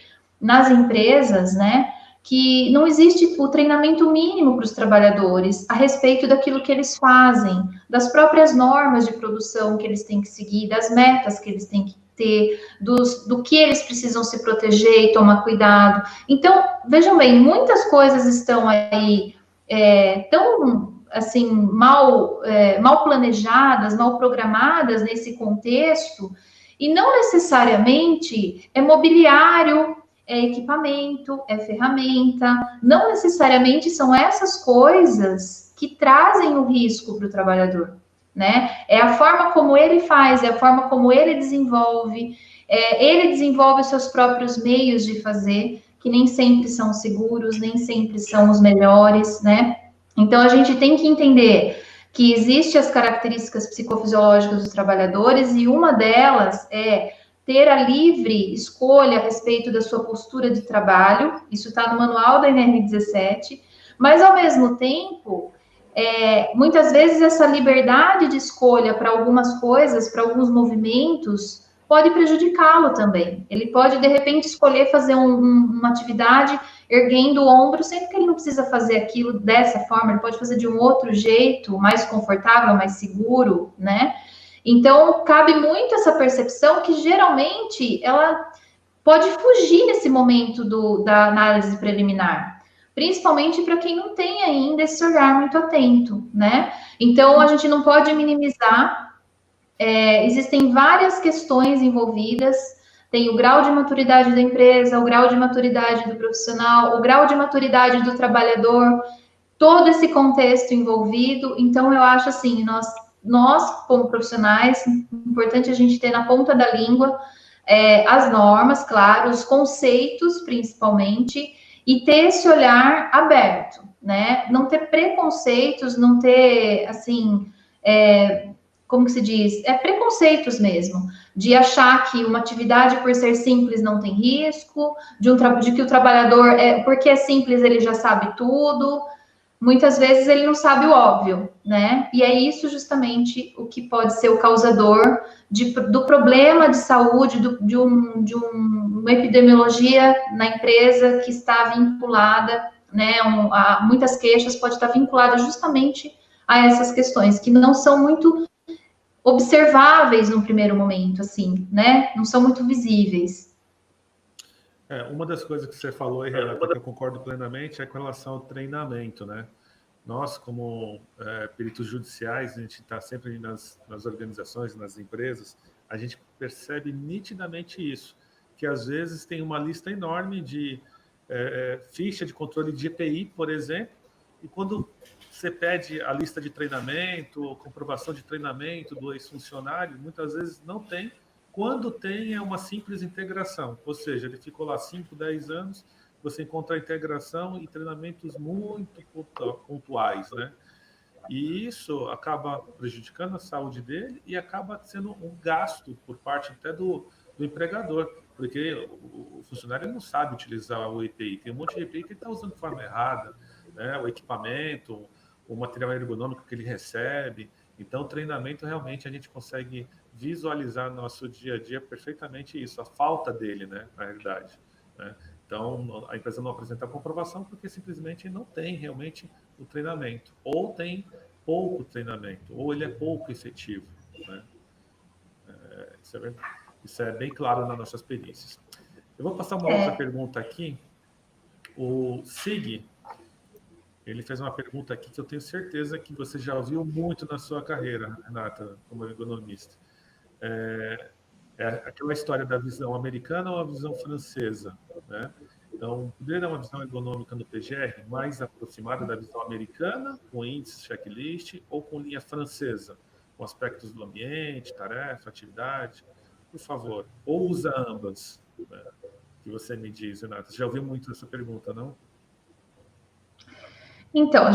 nas empresas, né, que não existe o treinamento mínimo para os trabalhadores a respeito daquilo que eles fazem, das próprias normas de produção que eles têm que seguir, das metas que eles têm que ter, do que eles precisam se proteger e tomar cuidado. Então, vejam bem, muitas coisas estão aí tão, assim, mal planejadas, mal programadas nesse contexto, e não necessariamente é mobiliário, é equipamento, é ferramenta, não necessariamente são essas coisas que trazem o risco para o trabalhador, né? É a forma como ele faz, é a forma como ele desenvolve os seus próprios meios de fazer, que nem sempre são seguros, nem sempre são os melhores, né? Então, a gente tem que entender que existem as características psicofisiológicas dos trabalhadores, e uma delas é ter a livre escolha a respeito da sua postura de trabalho, isso está no manual da NR17, mas, ao mesmo tempo, muitas vezes essa liberdade de escolha para algumas coisas, para alguns movimentos, pode prejudicá-lo também. Ele pode, de repente, escolher fazer uma atividade erguendo o ombro, sendo que ele não precisa fazer aquilo dessa forma, ele pode fazer de um outro jeito, mais confortável, mais seguro, né? Então, cabe muito essa percepção que, geralmente, ela pode fugir nesse momento da análise preliminar, principalmente para quem não tem ainda esse olhar muito atento, né? Então, a gente não pode minimizar, existem várias questões envolvidas, tem o grau de maturidade da empresa, o grau de maturidade do profissional, o grau de maturidade do trabalhador, todo esse contexto envolvido. Então, eu acho assim, nós como profissionais, é importante a gente ter na ponta da língua as normas, claro, os conceitos, principalmente, e ter esse olhar aberto, né? Não ter preconceitos, não ter, assim, como que se diz? Preconceitos mesmo, de achar que uma atividade, por ser simples, não tem risco, de que o trabalhador, porque é simples, ele já sabe tudo. Muitas vezes ele não sabe o óbvio, né? E é isso justamente o que pode ser o causador do problema de saúde, de uma epidemiologia na empresa que está vinculada, né? Muitas queixas pode estar vinculada justamente a essas questões, que não são muito observáveis no primeiro momento, assim, né? Não são muito visíveis. Uma das coisas que você falou aí, Renata, que eu concordo plenamente, é com relação ao treinamento, né? Nós, como peritos judiciais, a gente está sempre nas organizações, nas empresas, a gente percebe nitidamente isso, que às vezes tem uma lista enorme de ficha de controle de EPI, por exemplo, e quando você pede a lista de treinamento, comprovação de treinamento do ex-funcionário, muitas vezes não tem. Quando tem, é uma simples integração, ou seja, ele ficou lá 5, 10 anos, você encontra a integração e treinamentos muito pontuais, né? E isso acaba prejudicando a saúde dele e acaba sendo um gasto por parte até do empregador, porque o funcionário não sabe utilizar o EPI, tem um monte de EPI que ele está usando de forma errada, né? O equipamento, o material ergonômico que ele recebe. Então, o treinamento, realmente, a gente consegue visualizar no nosso dia a dia perfeitamente isso, a falta dele, né, na realidade, né? Então, a empresa não apresenta a comprovação porque simplesmente não tem realmente o treinamento, ou tem pouco treinamento, ou ele é pouco efetivo, né? Isso é bem claro nas nossas perícias. Eu vou passar uma outra pergunta aqui. O Sig, ele fez uma pergunta aqui que eu tenho certeza que você já ouviu muito na sua carreira, Renata, como ergonomista. Aquela história da visão americana ou a visão francesa, né? Então, poderia dar uma visão ergonômica no PGR mais aproximada da visão americana, com índices, checklist, ou com linha francesa, com aspectos do ambiente, tarefa, atividade? Por favor, ou usa ambas, né? Que você me diz, Renata. Você já ouviu muito essa pergunta, não? Então,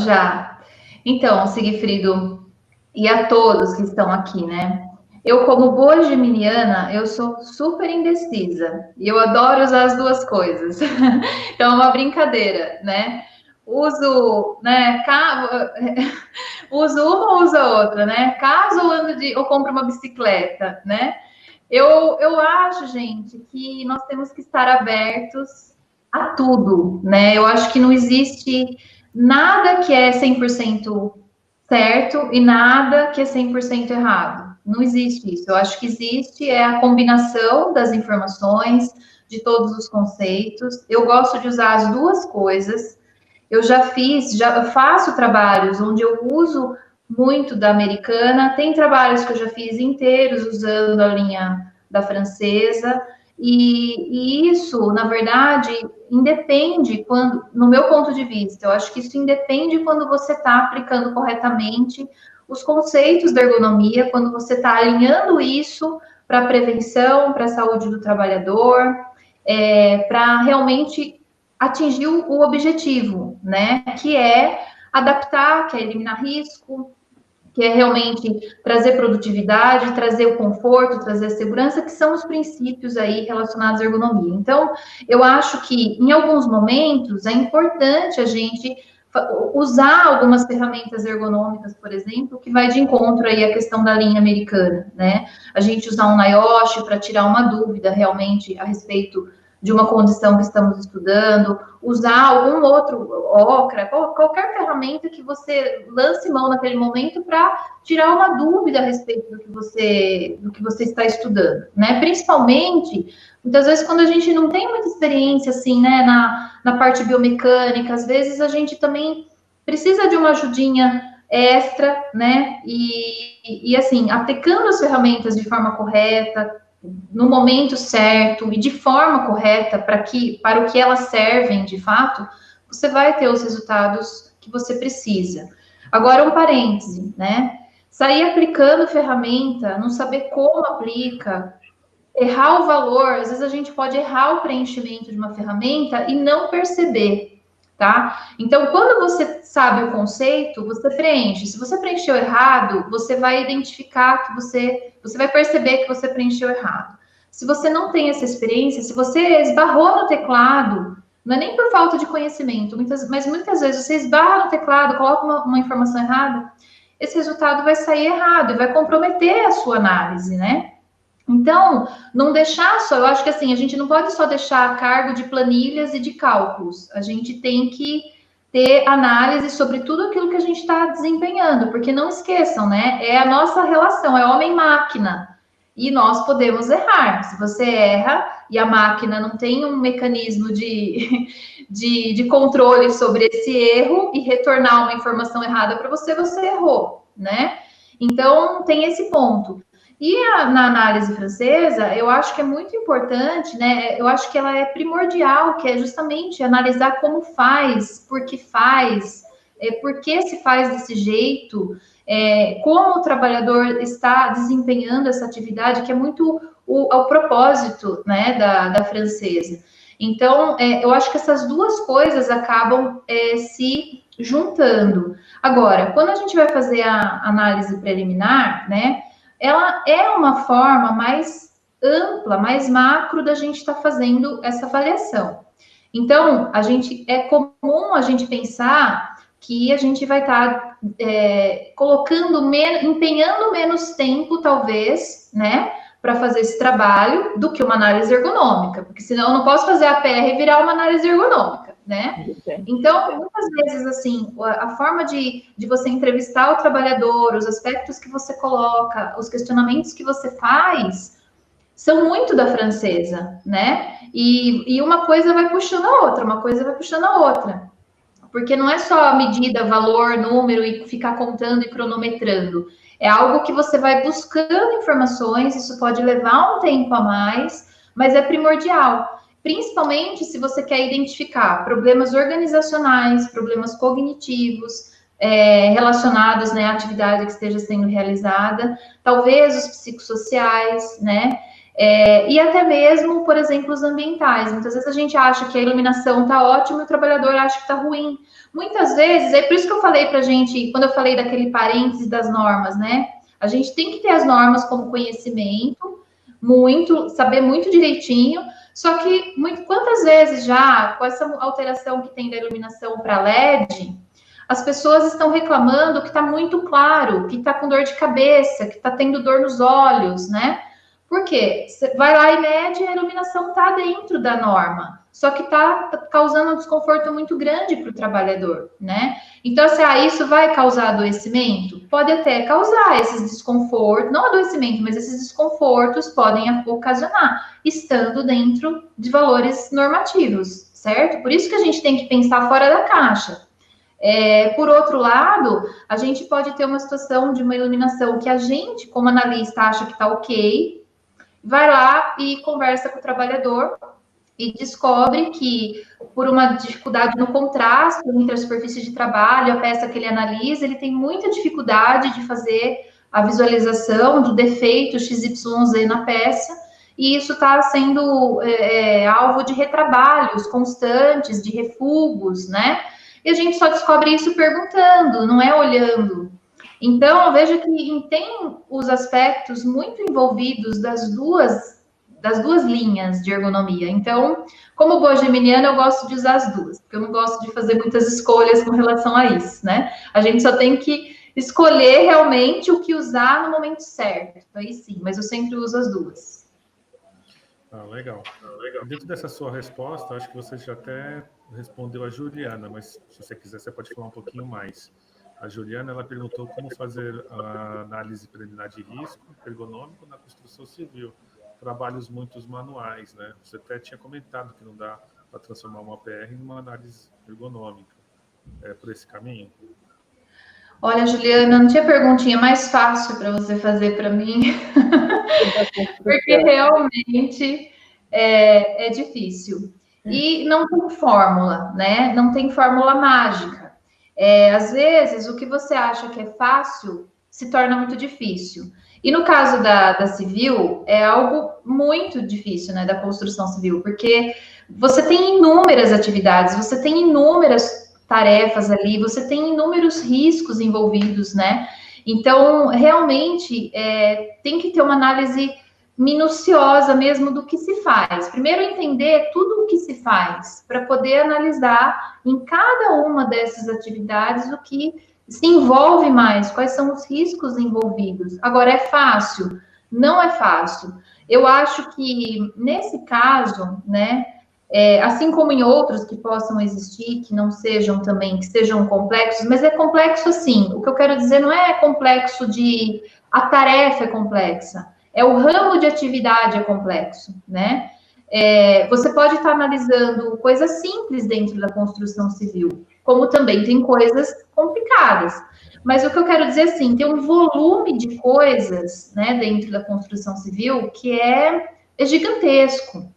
Sigfrido, e a todos que estão aqui, né? Eu, como boa geminiana, eu sou super indecisa. E eu adoro usar as duas coisas. Então, é uma brincadeira, né? Uso, né? Uso uma ou uso a outra, né? Caso eu compre uma bicicleta, né? Eu acho, gente, que nós temos que estar abertos a tudo, né? Eu acho que não existe nada que é 100% certo e nada que é 100% errado. Não existe isso. Eu acho que existe a combinação das informações, de todos os conceitos. Eu gosto de usar as duas coisas. Eu faço trabalhos onde eu uso muito da americana, tem trabalhos que eu já fiz inteiros usando a linha da francesa, e isso, na verdade, independe no meu ponto de vista, eu acho que isso independe quando você está aplicando corretamente os conceitos da ergonomia, quando você está alinhando isso para a prevenção, para a saúde do trabalhador, para realmente atingir o objetivo, né? Que é adaptar, que é eliminar risco, que é realmente trazer produtividade, trazer o conforto, trazer a segurança, que são os princípios aí relacionados à ergonomia. Então, eu acho que, em alguns momentos, é importante a gente usar algumas ferramentas ergonômicas, por exemplo, que vai de encontro aí à questão da linha americana, né? A gente usar um NIOSH para tirar uma dúvida realmente a respeito de uma condição que estamos estudando, usar algum outro OCRA, qualquer ferramenta que você lance mão naquele momento para tirar uma dúvida a respeito do que você está estudando, né? Principalmente, muitas vezes, quando a gente não tem muita experiência, assim, né, na parte biomecânica, às vezes a gente também precisa de uma ajudinha extra, né? E assim, aplicando as ferramentas de forma correta, no momento certo e de forma correta para o que elas servem de fato, você vai ter os resultados que você precisa. Agora, um parêntese, né? Sair aplicando ferramenta, não saber como aplica, errar o valor, às vezes a gente pode errar o preenchimento de uma ferramenta e não perceber, tá? Então, quando você sabe o conceito, você preenche. Se você preencheu errado, você vai identificar que você vai perceber que você preencheu errado. Se você não tem essa experiência, se você esbarrou no teclado, não é nem por falta de conhecimento, mas muitas vezes você esbarra no teclado, coloca uma informação errada, esse resultado vai sair errado e vai comprometer a sua análise, né? Então, não deixar só, eu acho que assim, a gente não pode só deixar a cargo de planilhas e de cálculos, a gente tem que ter análise sobre tudo aquilo que a gente está desempenhando, porque não esqueçam, né, é a nossa relação, é homem-máquina, e nós podemos errar, se você erra e a máquina não tem um mecanismo de controle sobre esse erro e retornar uma informação errada para você, você errou, né, então tem esse ponto. E na análise francesa, eu acho que é muito importante, né? Eu acho que ela é primordial, que é justamente analisar como faz, por que se faz desse jeito, como o trabalhador está desempenhando essa atividade, que é muito o propósito, né, da francesa. Então, eu acho que essas duas coisas acabam se juntando. Agora, quando a gente vai fazer a análise preliminar, né? Ela é uma forma mais ampla, mais macro da gente estar fazendo essa avaliação. Então, é comum a gente pensar que a gente vai estar empenhando menos tempo, talvez, né, para fazer esse trabalho do que uma análise ergonômica, porque senão eu não posso fazer a PR e virar uma análise ergonômica, né? Então, muitas vezes, assim, a forma de você entrevistar o trabalhador, os aspectos que você coloca, os questionamentos que você faz, são muito da francesa, né? E uma coisa vai puxando a outra, uma coisa vai puxando a outra. Porque não é só medida, valor, número e ficar contando e cronometrando. É algo que você vai buscando informações, isso pode levar um tempo a mais, mas é primordial. Principalmente se você quer identificar problemas organizacionais, problemas cognitivos, relacionados, né, à atividade que esteja sendo realizada, talvez os psicossociais, né, e até mesmo, por exemplo, os ambientais. Muitas vezes a gente acha que a iluminação está ótima e o trabalhador acha que está ruim. Muitas vezes, é por isso que eu falei para a gente, quando eu falei daquele parêntese das normas, né, a gente tem que ter as normas como conhecimento, saber muito direitinho. Só que, quantas vezes já, com essa alteração que tem da iluminação para LED, as pessoas estão reclamando que está muito claro, que está com dor de cabeça, que está tendo dor nos olhos, né? Por quê? Você vai lá e mede, a iluminação está dentro da norma, só que está causando um desconforto muito grande para o trabalhador, né? Então, isso vai causar adoecimento? Pode até causar esses desconfortos, não adoecimento, mas esses desconfortos podem ocasionar, estando dentro de valores normativos, certo? Por isso que a gente tem que pensar fora da caixa. Por outro lado, a gente pode ter uma situação de uma iluminação que a gente, como analista, acha que está ok, vai lá e conversa com o trabalhador e descobre que, por uma dificuldade no contraste entre a superfície de trabalho, a peça que ele analisa, ele tem muita dificuldade de fazer a visualização do defeito XYZ na peça, e isso está sendo alvo de retrabalhos constantes, de refugos, né? E a gente só descobre isso perguntando, não é olhando. Então, eu vejo que tem os aspectos muito envolvidos das duas linhas de ergonomia. Então, como boa geminiana, eu gosto de usar as duas, porque eu não gosto de fazer muitas escolhas com relação a isso, né? A gente só tem que escolher realmente o que usar no momento certo. Aí sim, mas eu sempre uso as duas. Legal. Dentro dessa sua resposta, acho que você já até respondeu a Juliana, mas se você quiser, você pode falar um pouquinho mais. A Juliana, ela perguntou como fazer a análise preliminar de risco ergonômico na construção civil. Trabalhos muito manuais, né? Você até tinha comentado que não dá para transformar uma PR em uma análise ergonômica. É por esse caminho? Olha, Juliana, não tinha perguntinha mais fácil para você fazer para mim, porque realmente é difícil. E não tem fórmula, né? Não tem fórmula mágica. Às vezes, o que você acha que é fácil se torna muito difícil. E no caso da civil, é algo muito difícil, né? Da construção civil, porque você tem inúmeras atividades, você tem inúmeras tarefas ali, você tem inúmeros riscos envolvidos, né? Então, realmente, tem que ter uma análise minuciosa mesmo do que se faz. Primeiro, entender tudo o que se faz, para poder analisar em cada uma dessas atividades o que se envolve mais, quais são os riscos envolvidos. Agora, é fácil? Não é fácil. Eu acho que, nesse caso, né, assim como em outros que possam existir, que não sejam também, que sejam complexos, mas é complexo assim, o que eu quero dizer não é complexo de a tarefa é complexa, é o ramo de atividade é complexo, né? Você pode estar analisando coisas simples dentro da construção civil, como também tem coisas complicadas. Mas o que eu quero dizer, assim, tem um volume de coisas, né, dentro da construção civil que é gigantesco.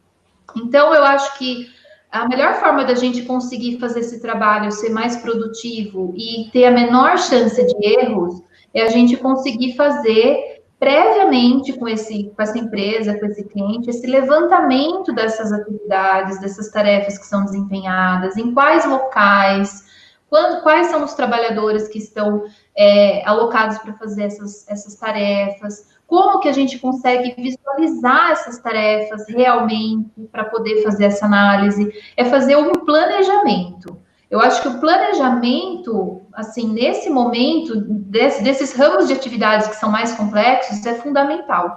Então, eu acho que a melhor forma da gente conseguir fazer esse trabalho ser mais produtivo e ter a menor chance de erros é a gente conseguir fazer previamente com essa empresa, com esse cliente, esse levantamento dessas atividades, dessas tarefas que são desempenhadas, em quais locais, quais são os trabalhadores que estão alocados para fazer essas tarefas, como que a gente consegue visualizar essas tarefas realmente para poder fazer essa análise, é fazer um planejamento. Eu acho que o planejamento, assim, nesse momento, desses ramos de atividades que são mais complexos, é fundamental.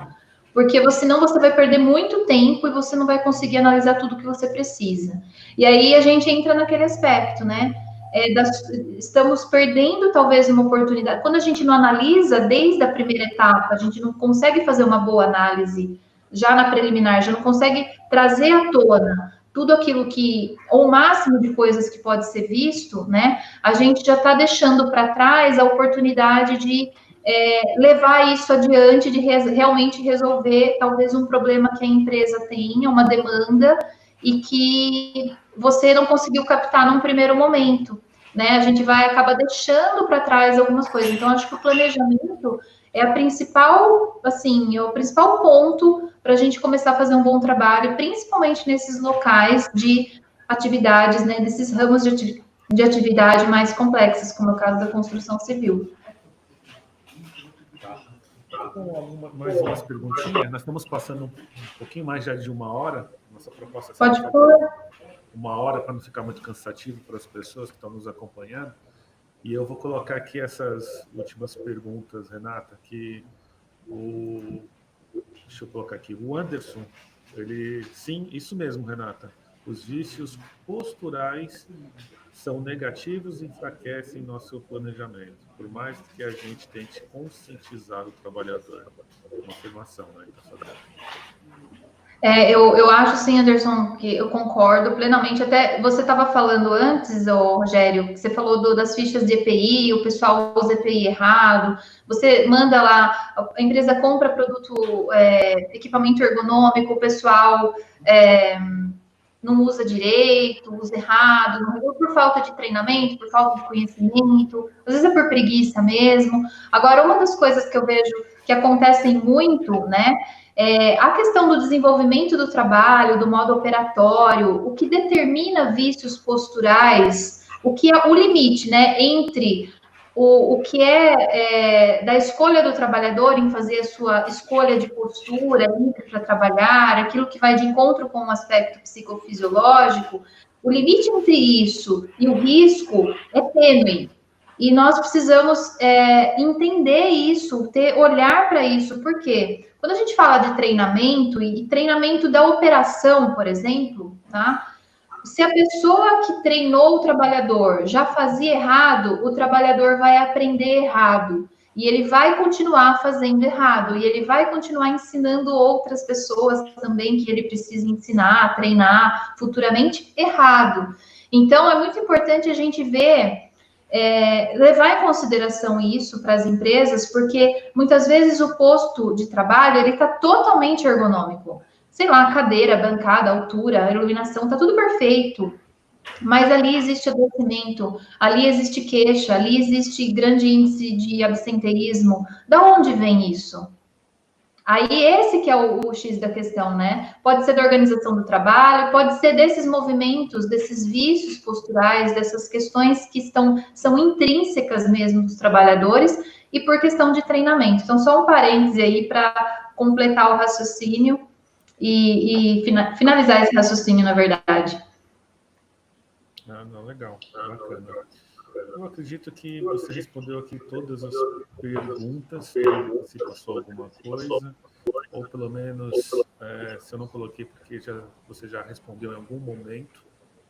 Porque senão você vai perder muito tempo e você não vai conseguir analisar tudo que você precisa. E aí a gente entra naquele aspecto, né? Estamos perdendo talvez uma oportunidade. Quando a gente não analisa desde a primeira etapa, a gente não consegue fazer uma boa análise já na preliminar, já não consegue trazer à tona tudo aquilo que, ou o máximo de coisas que pode ser visto, né? A gente já está deixando para trás a oportunidade de levar isso adiante, de realmente resolver talvez um problema que a empresa tenha, uma demanda, e que você não conseguiu captar num primeiro momento, né? A gente acaba deixando para trás algumas coisas. Então, acho que o planejamento é a principal, assim, é o principal ponto para a gente começar a fazer um bom trabalho, principalmente nesses locais de atividades, né? Desses ramos de atividade mais complexos, como é o caso da construção civil. Mais umas perguntinhas. Nós estamos passando um pouquinho mais já de 1 hora. Nossa proposta é Pode pôr. 1 hora para não ficar muito cansativo para as pessoas que estão nos acompanhando. E eu vou colocar aqui essas últimas perguntas, Renata, que deixa eu colocar aqui. O Anderson, sim, isso mesmo, Renata. Os vícios posturais são negativos e enfraquecem nosso planejamento, por mais que a gente tente conscientizar o trabalhador. Uma afirmação, né? Eu acho, sim, Anderson, que eu concordo plenamente. Até você estava falando antes, Rogério, que você falou das fichas de EPI, o pessoal usa EPI errado. Você manda lá, a empresa compra produto, equipamento ergonômico, o pessoal não usa direito, usa errado, não, por falta de treinamento, por falta de conhecimento, às vezes é por preguiça mesmo. Agora, uma das coisas que eu vejo que acontecem muito, né, a questão do desenvolvimento do trabalho, do modo operatório, o que determina vícios posturais, o que é o limite, né, entre o que da escolha do trabalhador em fazer a sua escolha de postura para trabalhar, aquilo que vai de encontro com o aspecto psicofisiológico, o limite entre isso e o risco é tênue. E nós precisamos entender isso, olhar para isso, porque quando a gente fala de treinamento, e treinamento da operação, por exemplo, tá? Se a pessoa que treinou o trabalhador já fazia errado, o trabalhador vai aprender errado. E ele vai continuar fazendo errado. E ele vai continuar ensinando outras pessoas também que ele precisa ensinar, treinar futuramente errado. Então, é muito importante a gente ver, levar em consideração isso para as empresas, porque muitas vezes o posto de trabalho ele está totalmente ergonômico. Sei lá, cadeira, bancada, altura, iluminação, está tudo perfeito. Mas ali existe adoecimento, ali existe queixa, ali existe grande índice de absenteísmo. Da onde vem isso? Aí esse que é o X da questão, né? Pode ser da organização do trabalho, pode ser desses movimentos, desses vícios posturais, dessas questões que são intrínsecas mesmo dos trabalhadores e por questão de treinamento. Então, só um parêntese aí para completar o raciocínio e finalizar esse raciocínio, na verdade. Não, legal, bacana. Eu acredito que você respondeu aqui todas as perguntas, se passou alguma coisa, ou pelo menos, se eu não coloquei, porque você já respondeu em algum momento,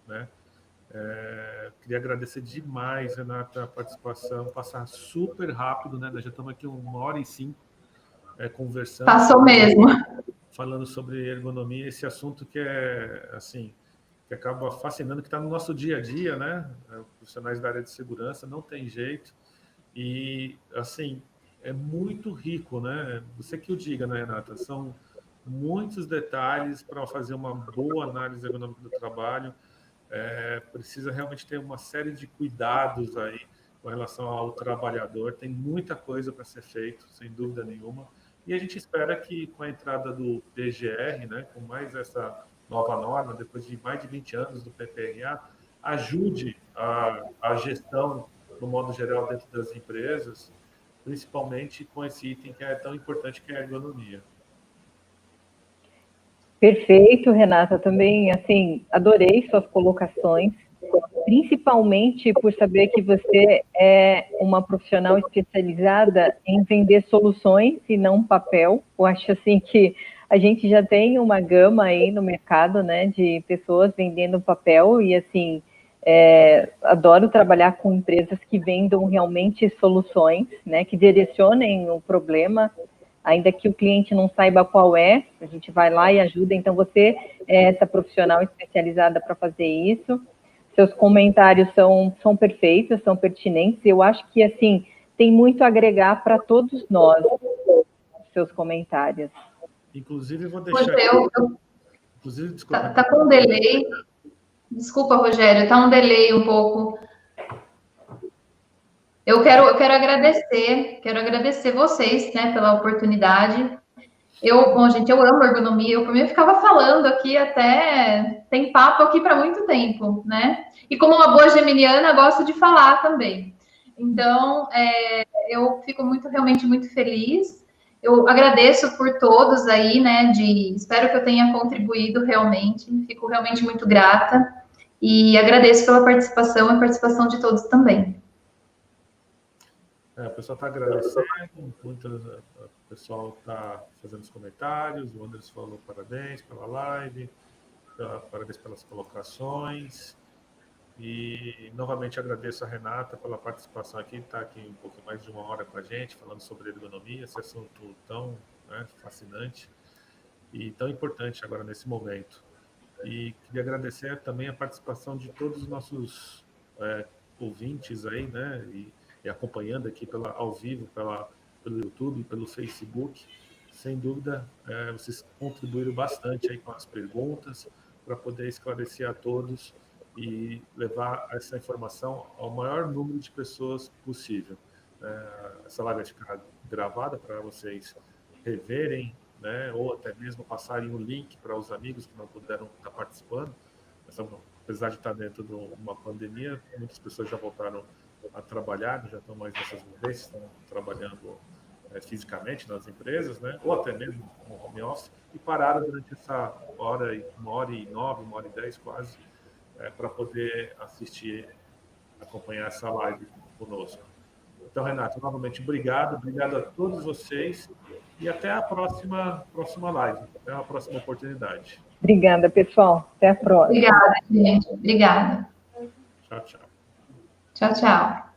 né? Queria agradecer demais, Renata, a participação, passar super rápido, né? Nós já estamos aqui 1h05 conversando. Passou mesmo. Falando sobre ergonomia, esse assunto que é, assim, que acaba fascinando, que está no nosso dia a dia, né? Profissionais da área de segurança, não tem jeito. E, assim, é muito rico, né? Você que o diga, né, Renata? São muitos detalhes para fazer uma boa análise ergonômica do trabalho. Precisa realmente ter uma série de cuidados aí com relação ao trabalhador. Tem muita coisa para ser feito, sem dúvida nenhuma. E a gente espera que com a entrada do PGR, né, com mais essa nova norma, depois de mais de 20 anos do PPRA, ajude a gestão, no modo geral, dentro das empresas, principalmente com esse item que é tão importante, que é a ergonomia. Perfeito, Renata. Também, assim, adorei suas colocações, principalmente por saber que você é uma profissional especializada em vender soluções e não papel. Eu acho, assim, que a gente já tem uma gama aí no mercado, né, de pessoas vendendo papel e, assim, adoro trabalhar com empresas que vendam realmente soluções, né, que direcionem o problema, ainda que o cliente não saiba qual a gente vai lá e ajuda. Então, você é essa profissional especializada para fazer isso. Seus comentários são perfeitos, são pertinentes. Eu acho que, assim, tem muito a agregar para todos nós, seus comentários. Inclusive, eu vou deixar... Inclusive, desculpa. Tá com um delay. Desculpa, Rogério, tá um delay um pouco. Eu quero agradecer vocês, né, pela oportunidade. Bom, gente, eu amo ergonomia. Eu, por mim, ficava falando aqui até... Tem papo aqui para muito tempo, né? E como uma boa geminiana, gosto de falar também. Então, eu fico realmente muito feliz. Eu agradeço por todos aí, né? Espero que eu tenha contribuído realmente. Fico realmente muito grata. E agradeço pela participação e a participação de todos também. O pessoal está agradecendo, o pessoal está fazendo os comentários, o Anderson falou parabéns pela live, parabéns pelas colocações, e novamente agradeço a Renata pela participação aqui, está aqui um pouco mais de 1 hora com a gente, falando sobre ergonomia, esse assunto tão, né, fascinante e tão importante agora nesse momento. E queria agradecer também a participação de todos os nossos ouvintes aí, né, e acompanhando aqui ao vivo, pelo YouTube, pelo Facebook. Sem dúvida, vocês contribuíram bastante aí com as perguntas para poder esclarecer a todos e levar essa informação ao maior número de pessoas possível. Essa live vai ficar gravada para vocês reverem, né, ou até mesmo passarem o link para os amigos que não puderam estar participando. Apesar de estar dentro de uma pandemia, muitas pessoas já voltaram a trabalhar, já estão mais nessas vivências, estão trabalhando fisicamente nas empresas, né? Ou até mesmo no home office, e pararam durante essa hora, 1h09, 1h10 quase, para poder assistir, acompanhar essa live conosco. Então, Renato, novamente, obrigado a todos vocês e até a próxima live, até a próxima oportunidade. Obrigada, pessoal. Até a próxima. Obrigada, gente. Obrigada. Tchau, tchau. Tchau, tchau.